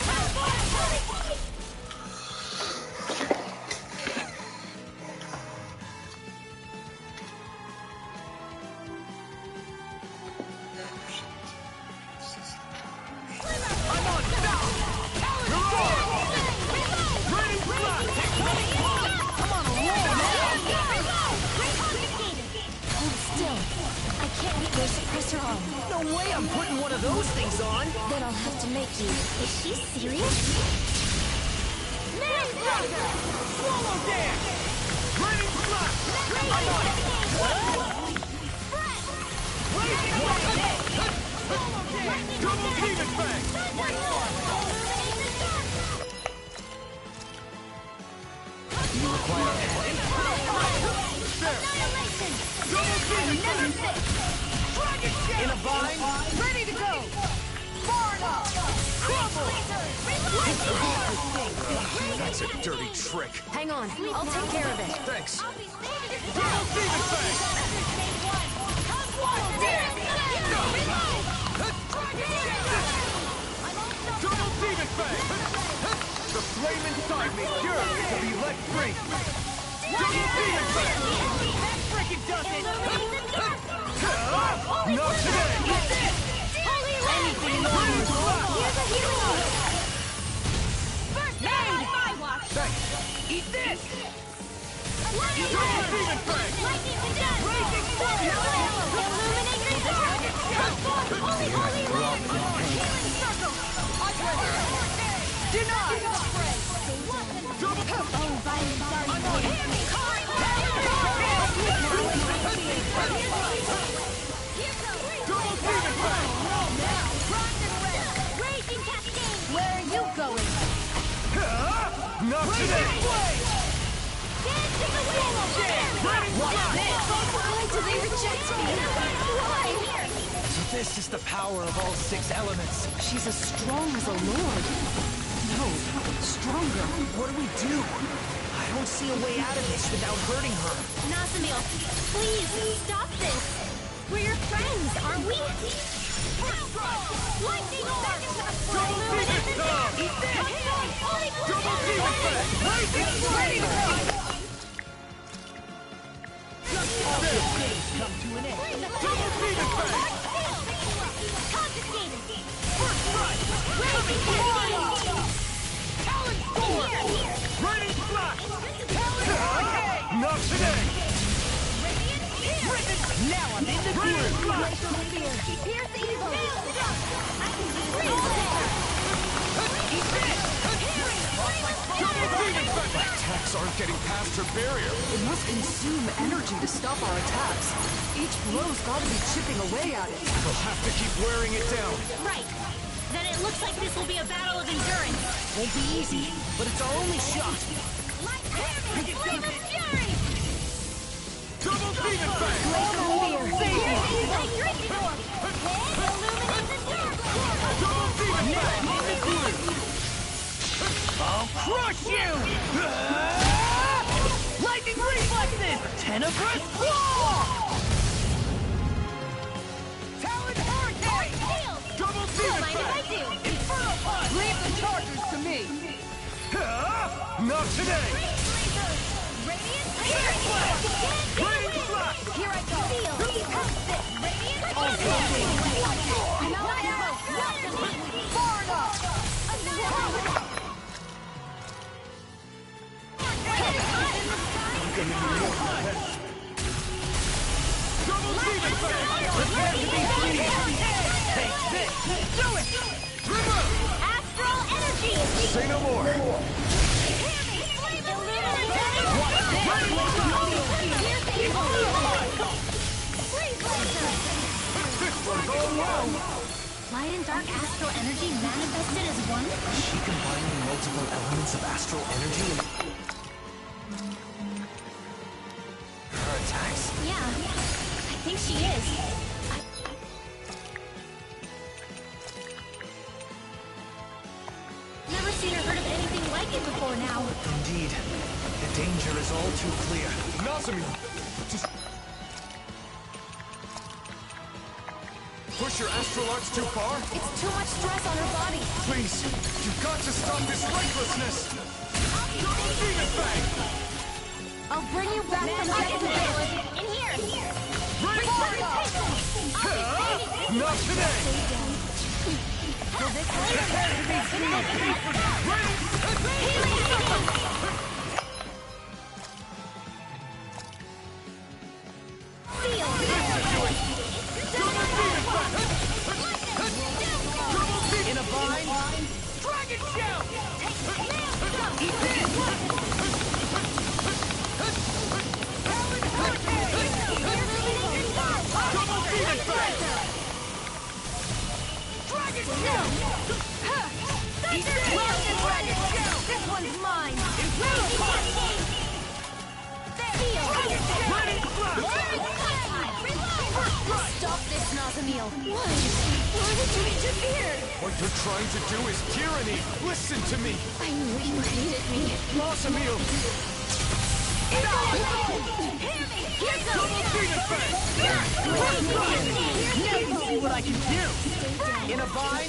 No way I'm putting one of those things on! Then I'll have to make you. Is she serious? Swallow dance! Raining flash! Double Demon Fang! You require Annihilation! Double Demon Fang! In a bind? Ready to go! Far enough! Crumble! That's a dirty trick. Hang on, I'll take care of it. Thanks. Double Demon Fang! Double Demon Fang! The flame inside me yearns to be let free. Double Demon Fang! That frickin' does it! Not today! Anything normal! Here's a hero! First aid! Thanks. Eat this! Double Demon Fang! Lightning condensed! Illuminate the dark! Holy light! Healing circle! Denied! Oh, violent dark! Double Demon Fang! Raging cascade! Where are you going? Not today! Dance in the wind! Why do they reject me? Why? So this is the power of all 6 elements. She's as strong as a lord. No, stronger. What do we do? I don't see a way out of this without hurting her. Nasamil, please stop this! We're your friends, aren't we? Lightning orb! Double Demon Fang! Double Demon Fang! Come to an end. Double Demon Fang! Confiscated! First strike! Raging cascade! Talon Storm! Raining Flash! Talon Not today! Now I'm in the Raining Flash! Pierce evil! Double Demon Fang! Attacks aren't getting past her barrier. It must consume energy to stop our attacks. Each blow's gotta be chipping away at it. We'll have to keep wearing it down. Right. Then it looks like this will be a battle of endurance. Won't be easy, but it's our only shot. Flame of fury! Double Demon Fang! Double Demon Fang! I'll crush you! Lightning reflexes! Tenebrous claw! Talon hurricane! Double Demon Mind if I do? Not today! Here I go. Far enough. Double demon fang! Prepare to be free! Take this! Do it! Remove! Astral energy. Say no more! Light and dark astral energy manifested as one? Is she combining multiple elements of astral energy and... her attacks? Yeah, I think she is. Never seen or heard of anything like it before now. Indeed. The danger is all too clear. Nazumi! Just... push your astral arts too far? It's too much stress on her body. Please, you've got to stop this recklessness! Double demon fang! I'll bring you back from this. In here. Not today! In a bind? Dragon shell! Eat this! Double demon fang! Dragon shell! Eat this! This one's mine! Stop this, Nazamiel! Why? Why did you interfere? What you're trying to do is tyranny! Listen to me! I knew you hated me. Nazamiel! Double demon fang! Now you see what I can do! In a bind?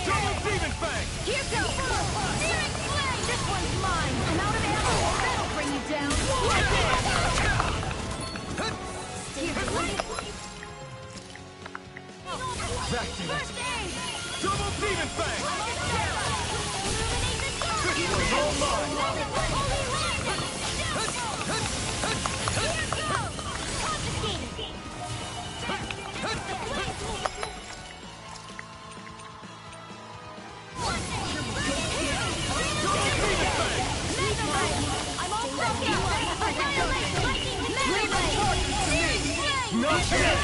Double demon fang! Here goes! This one's mine! I'm out of ammo! That'll bring you down! Back to it! Double demon fang! This one's all mine! Not today!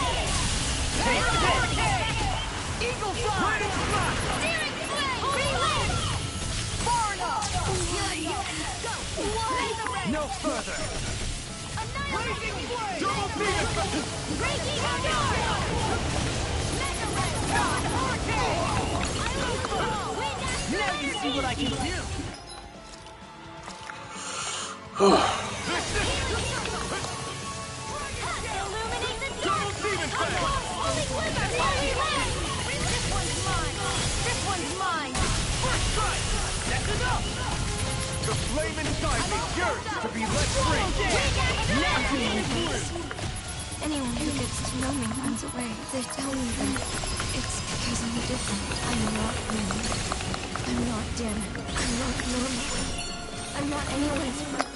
Take this! Eagle fly! Far enough! No further! Double demon fang! Now you see what I can do! Double demon fang! This one's mine! This one's mine! First strike! That's enough! The flame inside me yearns to be let free! Anyone who gets to know me runs away. They tell me that it's because I'm different. I'm not normal. I'm not Dim. I'm not normal. I'm not anyone's friend.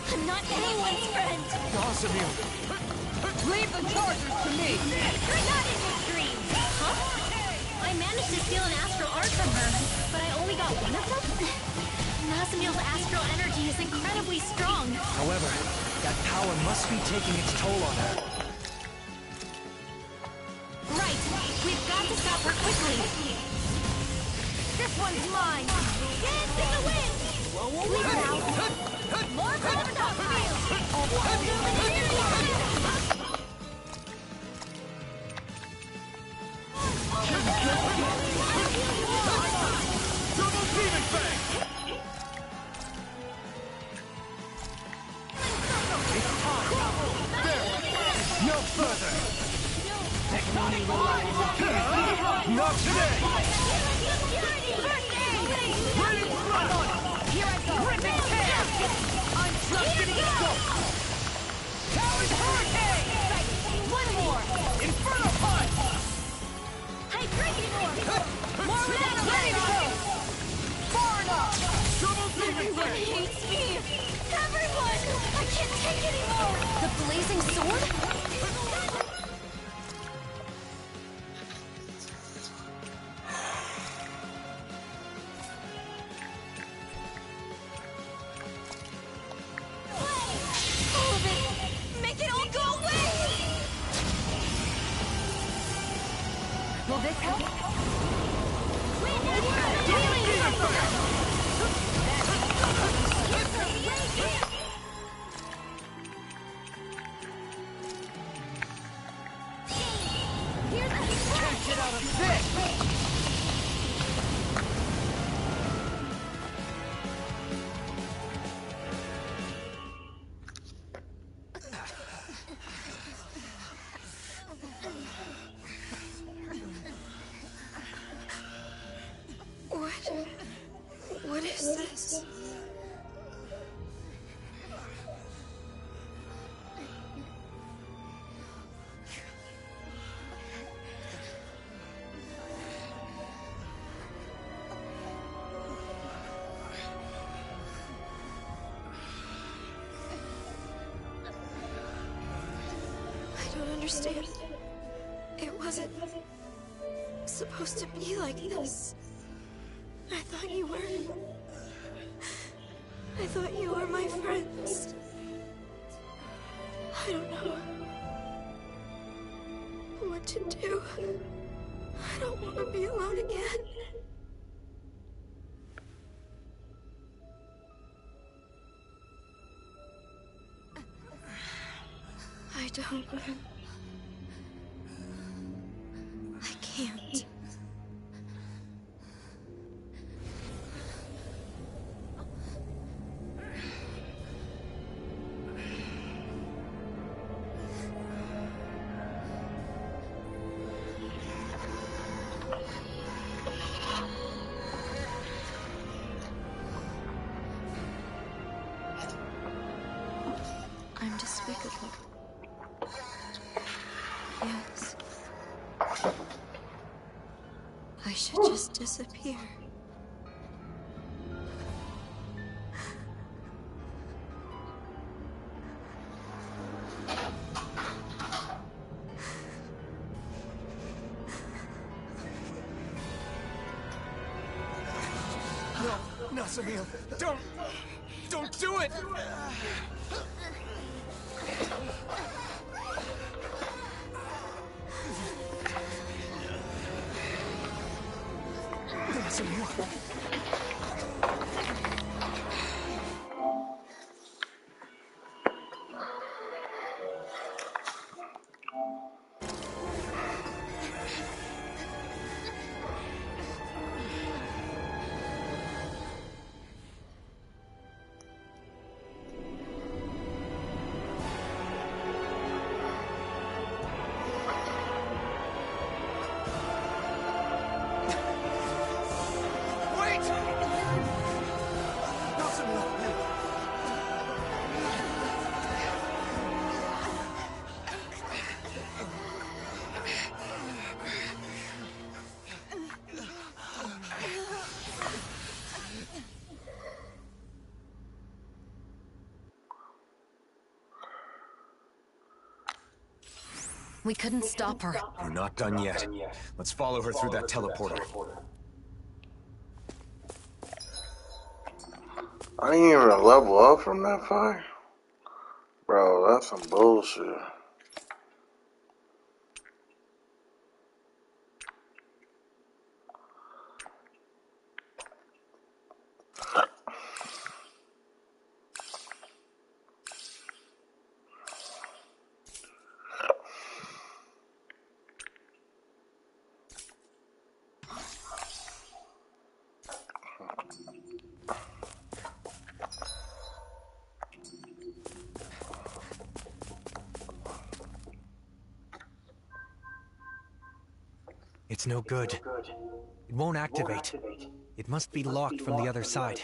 I'm not anyone's friend. Nazamiel! Leave the chargers to me! You're not in his dreams! Huh? I managed to steal an astral art from her, but I only got one of them? Nazamiel's astral energy is incredibly strong. However, that power must be taking its toll on her. Right. We've got to stop her quickly. This one's mine. Dance in the wind! Leave her out. More from Nazamiel! Double demon fang! It's time! There! No further! Technology will Everyone hates me! Everyone! I can't take anymore! The blazing sword? All of it! Make it all go away! Will this help? What is this? I don't understand. It wasn't supposed to be like this. I thought you were my friends. I don't know what to do. I don't want to be alone again. I don't. I can't. I'm despicable. Yes. I should just disappear. No, Samir, don't do it! We couldn't stop her. We're not done yet. Let's follow her through that teleporter. I ain't even a level up from that fight. Bro, that's some bullshit. It's no good. It won't activate. It must be locked from the other side.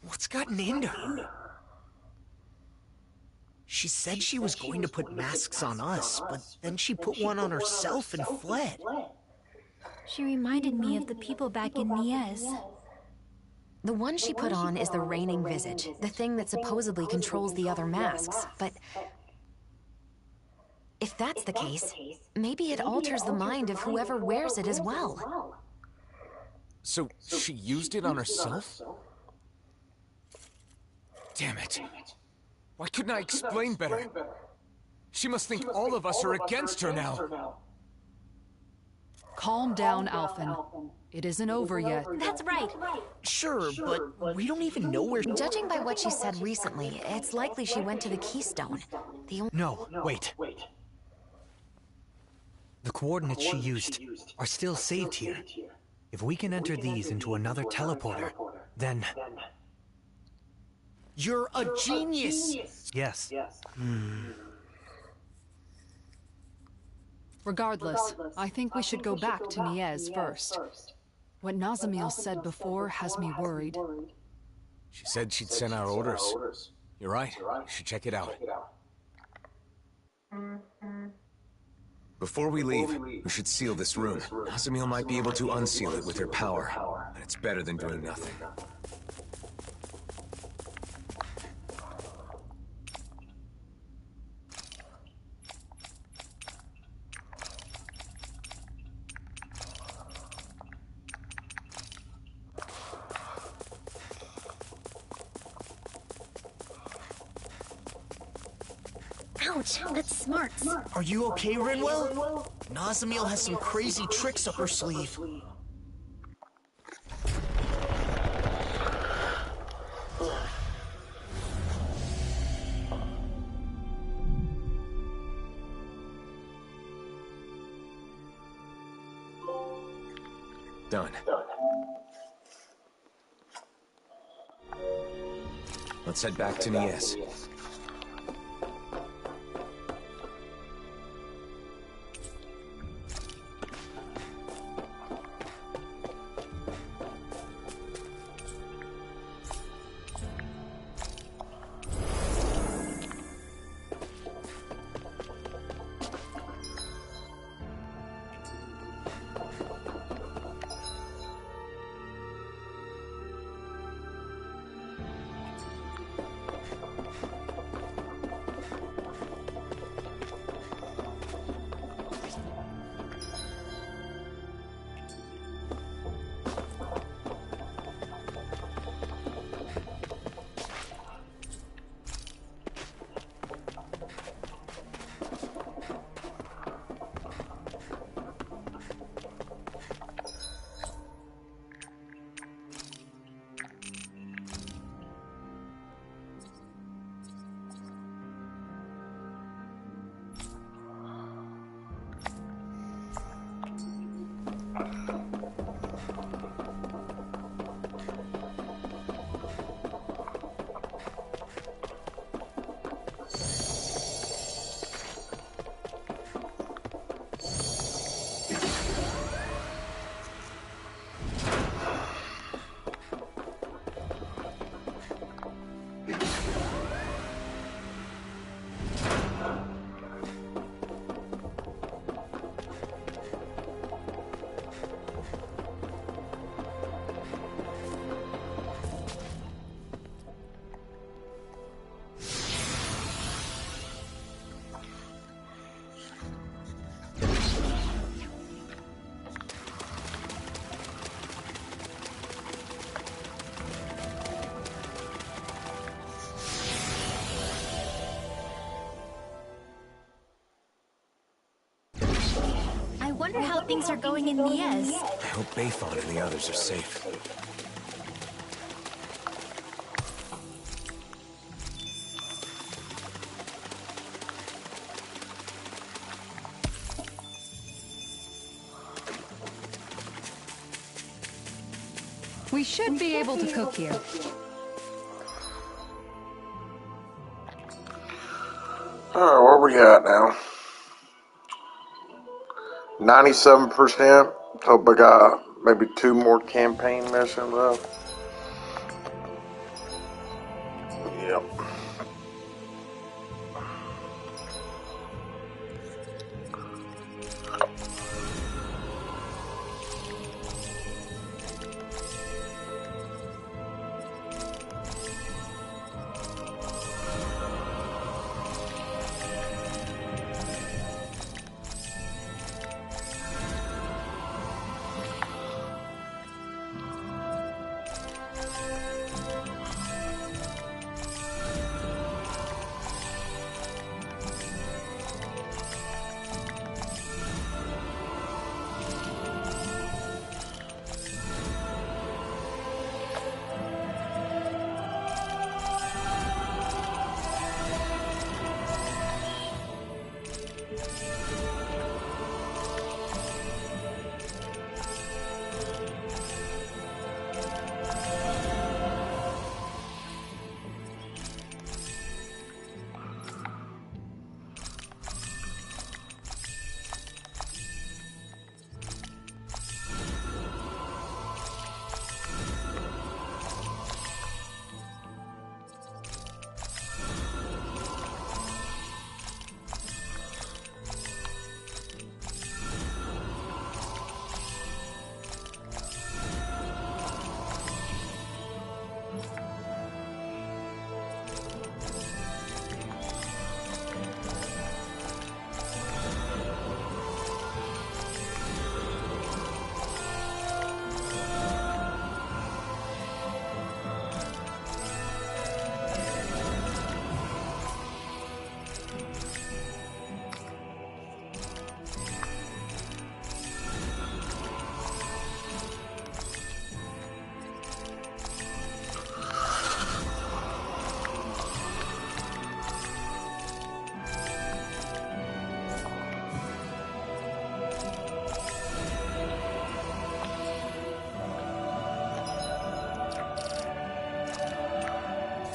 What's gotten into her? She said she was going to put masks on us, but then she put one on herself and fled. She reminded me of the people back in Niez. The one she put on is the Reigning Visage, the thing that supposedly controls the other masks, but... if that's the case, maybe it alters the mind of whoever wears it as well. So, she used it on herself? Damn it. Why couldn't I explain better? She must think all of us are against her now. Calm down, Alphen. It isn't over yet. That's right. Sure, but we don't even know where... Judging by what she said recently, it's likely she went to the Keystone. No, wait. The coordinates she used are still saved here. If we can enter these into another teleporter, then... You're a genius! Yes. Regardless, I think we should go back to Niez first. What Nazamiel said before has me worried. She said she'd send out orders. You're right. You should check it out. Before we leave, we should seal this room. Nazamiel might be able to unseal it with her power, but it's better than doing nothing. Ouch, that's smart. Are you okay, Rinwell? Nazamiel has some crazy tricks up her sleeve. Done. Let's head back to Niez. I wonder how things are going in Niez. I hope Bayfon and the others are safe. We should be able to cook here. Alright, where we at now? 97%. Hope I got maybe 2 more campaign missions left. Yep.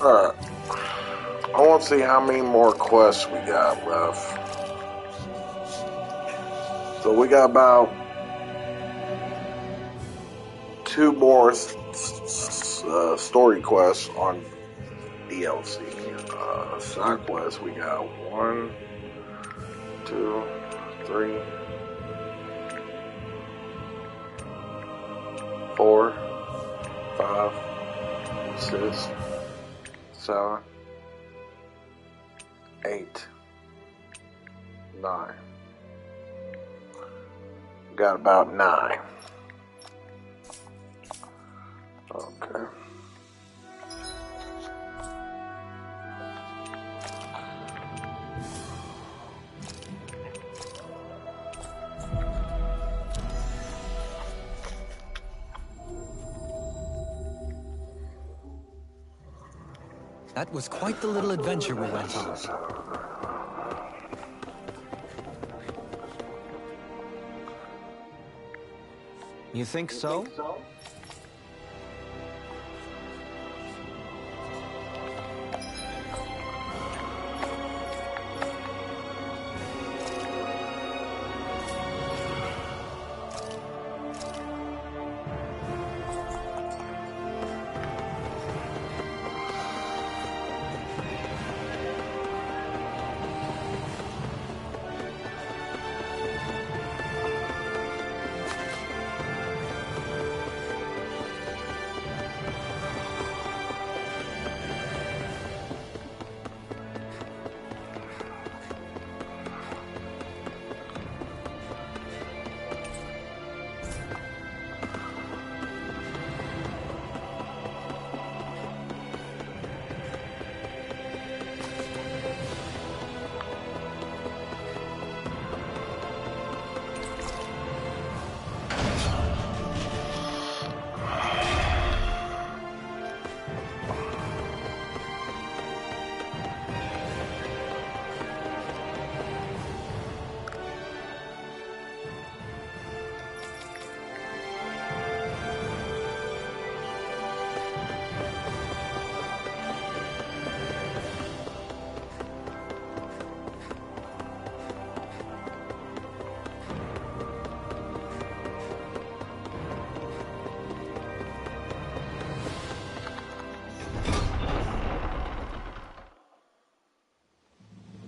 Alright. I want to see how many more quests we got left. So we got about 2 more story quests on DLC. Side quests, we got 1, 2, 3, 4, 5, 6, 7, 8, 9. Got about 9. Okay. That was quite the little adventure we went on. You think so?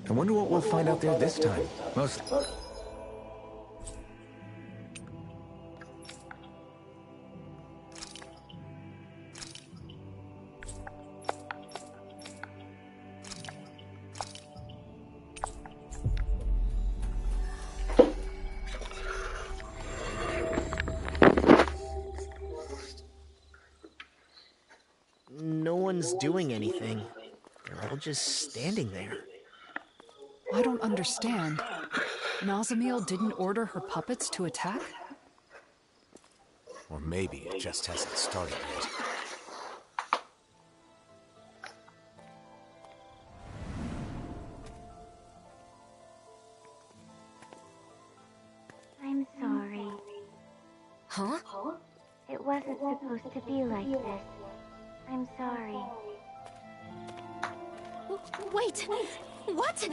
I wonder what we'll find out there this time. Most... No one's doing anything. They're all just standing there. I don't understand. Nazamiel didn't order her puppets to attack? Or maybe it just hasn't started yet. I'm sorry. Huh? It wasn't supposed to be like this. I'm sorry. Wait! What?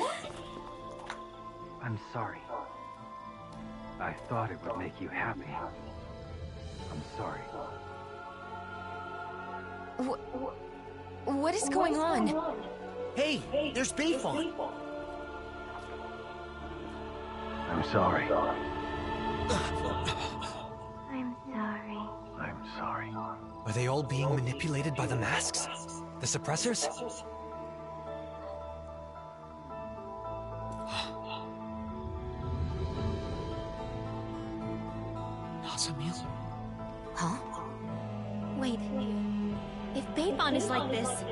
I'm sorry. I thought it would make you happy. I'm sorry. What is going on? Hey, there's Bayfon. I'm sorry. I'm sorry. I'm sorry. Are they all being manipulated by the masks? The suppressors? Nazamiel? Huh? Wait. If Bayfon is like this,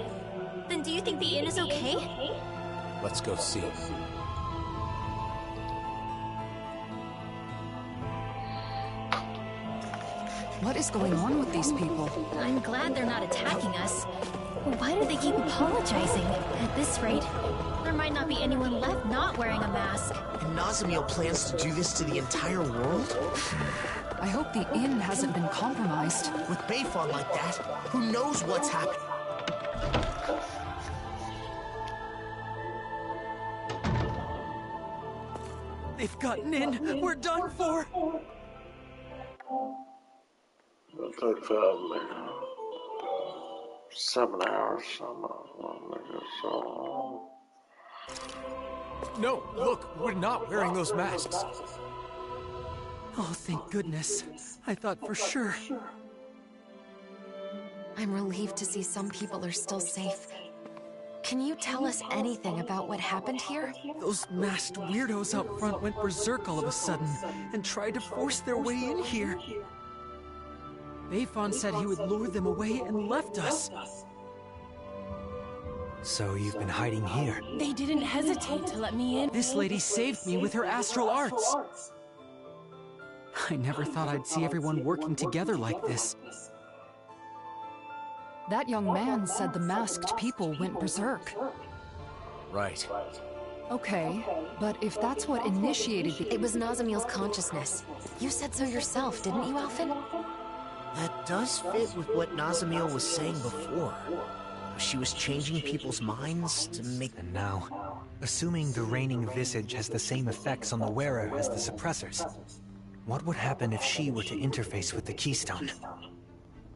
then do you think the inn is okay? Let's go see. What is going on with these people? I'm glad they're not attacking us. Why do they keep apologizing? At this rate, there might not be anyone left not wearing a mask. And Nazamiel plans to do this to the entire world? I hope the inn hasn't been compromised. With Bayfon like that, who knows what's happening? They've gotten in. We're done for. It'll take 5 minutes. 7 hours. No, look, we're not wearing those masks. Oh, thank goodness. I thought for sure. I'm relieved to see some people are still safe. Can you tell us anything about what happened here? Those masked weirdos out front went berserk all of a sudden and tried to force their way in here. Bayfon said he would lure them away and left us. So you've been hiding here? They didn't hesitate to let me in. This lady saved me with her astral arts. I never thought I'd see everyone working together like this. That young man said the masked people went berserk. Right. Okay, but if that's what initiated the— It was Nazamiel's consciousness. You said so yourself, didn't you, Alphen? That does fit with what Nazamiel was saying before. She was changing people's minds to make... And now, assuming the reigning visage has the same effects on the wearer as the suppressors, what would happen if she were to interface with the Keystone?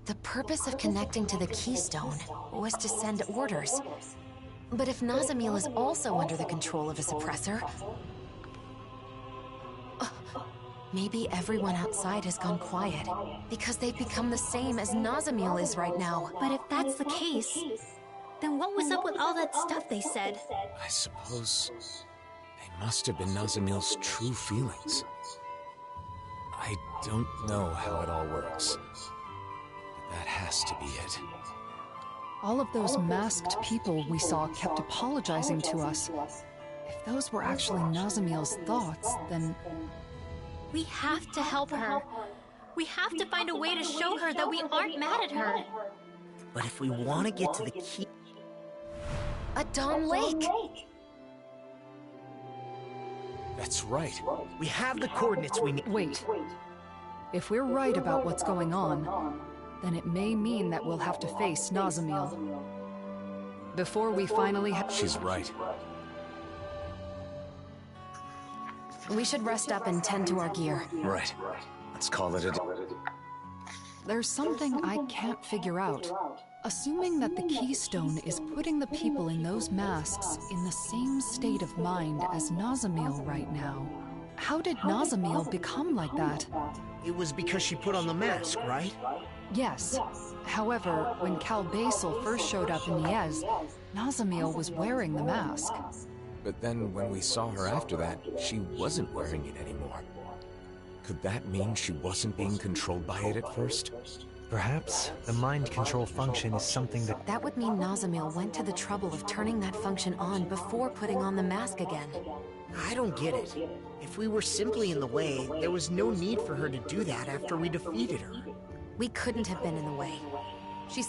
The purpose of connecting to the Keystone was to send orders. But if Nazamiel is also under the control of a suppressor... maybe everyone outside has gone quiet, because they've become the same as Nazamiel is right now. But if that's the case, then what was up with all that stuff they said? I suppose they must have been Nazamiel's true feelings. I don't know how it all works, but that has to be it. All of those masked people we saw kept apologizing to us. If those were actually Nazamiel's thoughts, then... We have to help her. We have to find a way to show her that we aren't mad at her. But if we want to get to the key... Adon Lake! That's right. We have the coordinates we need. Wait. If we're right about what's going on, then it may mean that we'll have to face Nazamiel. Before we finally She's right. We should rest up and tend to our gear. Right. Let's call it a day. There's something I can't figure out. Assuming that the Keystone is putting the people in those masks in the same state of mind as Nazamiel right now, how did Nazamiel become like that? It was because she put on the mask, right? Yes. However, when Cal Basel first showed up in Niez, Nazamiel was wearing the mask. But then when we saw her after that, she wasn't wearing it anymore. Could that mean she wasn't being controlled by it at first? Perhaps the mind control function is something that... That would mean Nazamiel went to the trouble of turning that function on before putting on the mask again. I don't get it. If we were simply in the way, there was no need for her to do that after we defeated her. We couldn't have been in the way. She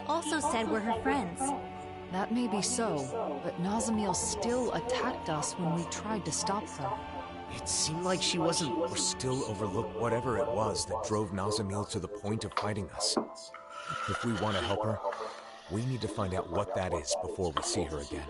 also said we're her friends. That may be so, but Nazamiel still attacked us when we tried to stop her. It seemed like she wasn't... Or still overlooked whatever it was that drove Nazamiel to the point of fighting us. If we want to help her, we need to find out what that is before we see her again.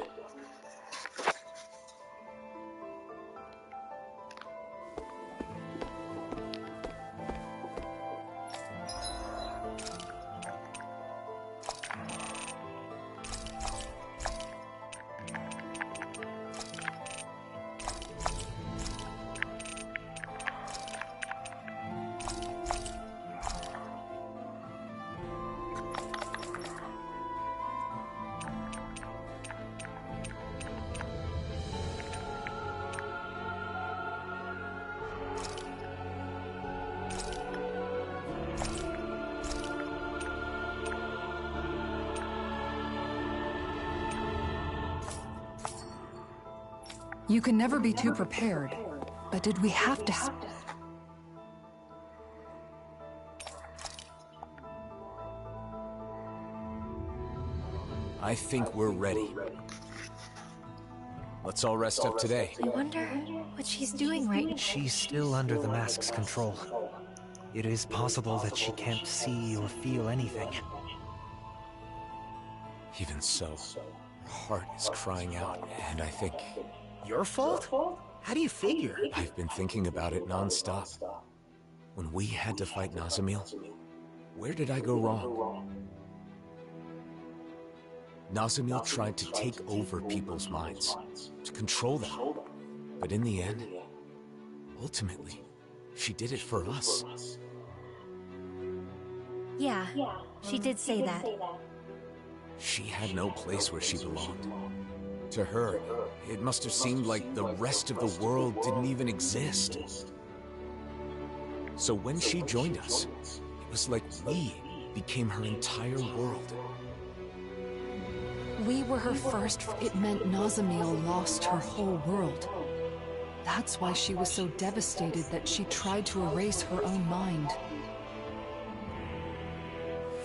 You can never be too prepared, but did we have to... I think we're ready. Let's all rest up today. I wonder what she's doing right now. She's still under the mask's control. It is possible that she can't see or feel anything. Even so, her heart is crying out, and I think... Your fault? How do you figure? I've been thinking about it non-stop. When we had to fight Nazamil, where did I go wrong? Nazamil tried to take over people's minds, to control them. But in the end, ultimately, she did it for us. Yeah, she did say that. She had no place where she belonged. To her, it must have seemed like the rest of the world didn't even exist. So when she joined us, it was like we became her entire world. We were her first. It meant Nazamil lost her whole world. That's why she was so devastated that she tried to erase her own mind.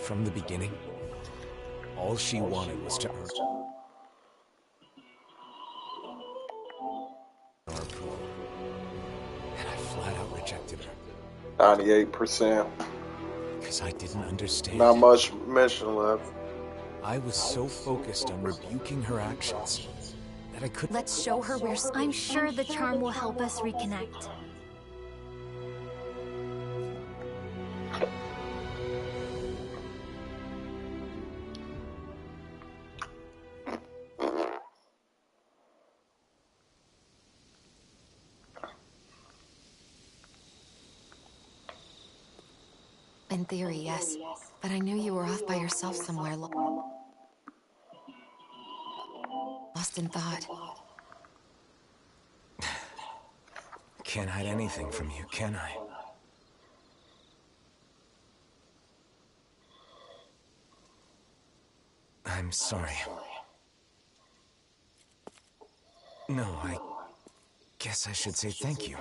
From the beginning, all she wanted was to earn our approval. And I flat out rejected her. 98%. Because I didn't understand. Not much mention left. I was so focused on rebuking her actions that I couldn't. Let's show her where. I'm sure the charm will help us reconnect. In theory, yes. But I knew you were off by yourself somewhere. Lost in thought. Can't hide anything from you, can I? I'm sorry. No, I guess I should say thank you.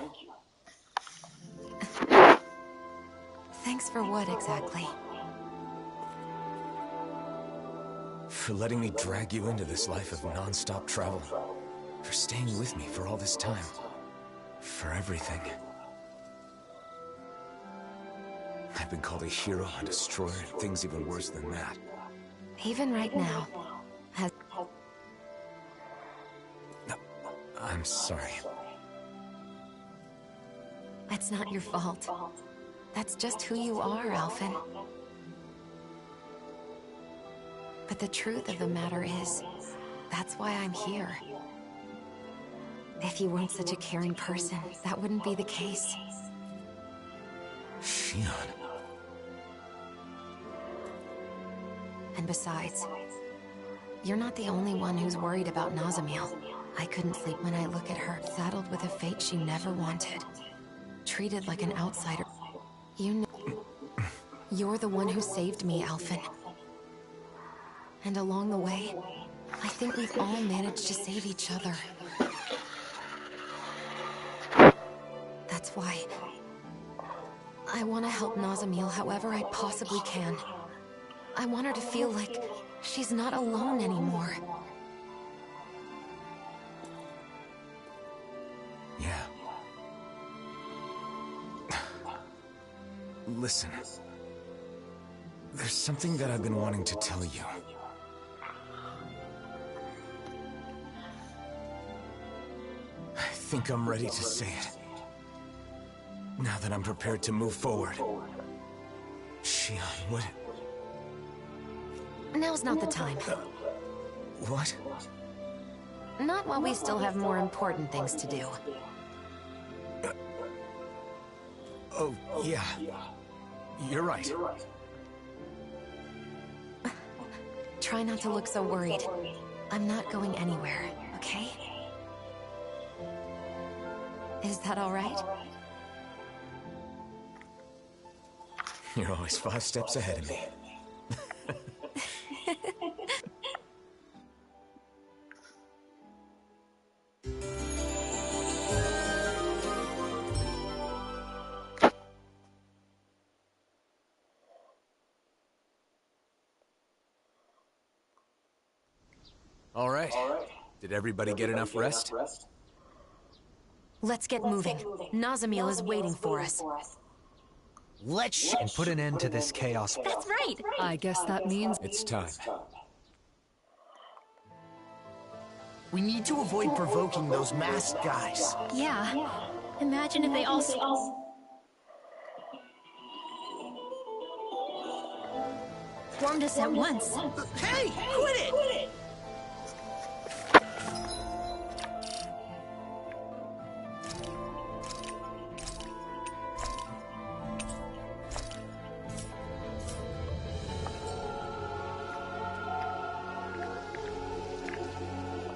Thanks for what, exactly? For letting me drag you into this life of non-stop travel. For staying with me for all this time. For everything. I've been called a hero, a destroyer, and things even worse than that. Even right now. No, I'm sorry. It's not your fault. That's just who you are, Alphen. But the truth of the matter is, that's why I'm here. If you weren't such a caring person, that wouldn't be the case. Shion. And besides, you're not the only one who's worried about Nazamil. I couldn't sleep when I look at her, saddled with a fate she never wanted. Treated like an outsider. You know, you're the one who saved me, Alphen. And along the way, I think we've all managed to save each other. That's why I want to help Nazamil however I possibly can. I want her to feel like she's not alone anymore. Yeah. Listen. There's something that I've been wanting to tell you. I think I'm ready to say it. Now that I'm prepared to move forward. Shion, what? Now's not the time. What? Not while we still have more important things to do. Oh, yeah. You're right. Try not to look so worried. I'm not going anywhere, okay? Is that all right? You're always 5 steps ahead of me. All right. Did everybody get enough rest? Let's get moving. Nazamil is waiting for us. Let's and put an end to this chaos. That's right! I guess that means It's time. We need to avoid provoking those masked guys. Yeah. Imagine if they all swarmed us at once. Hey, quit it!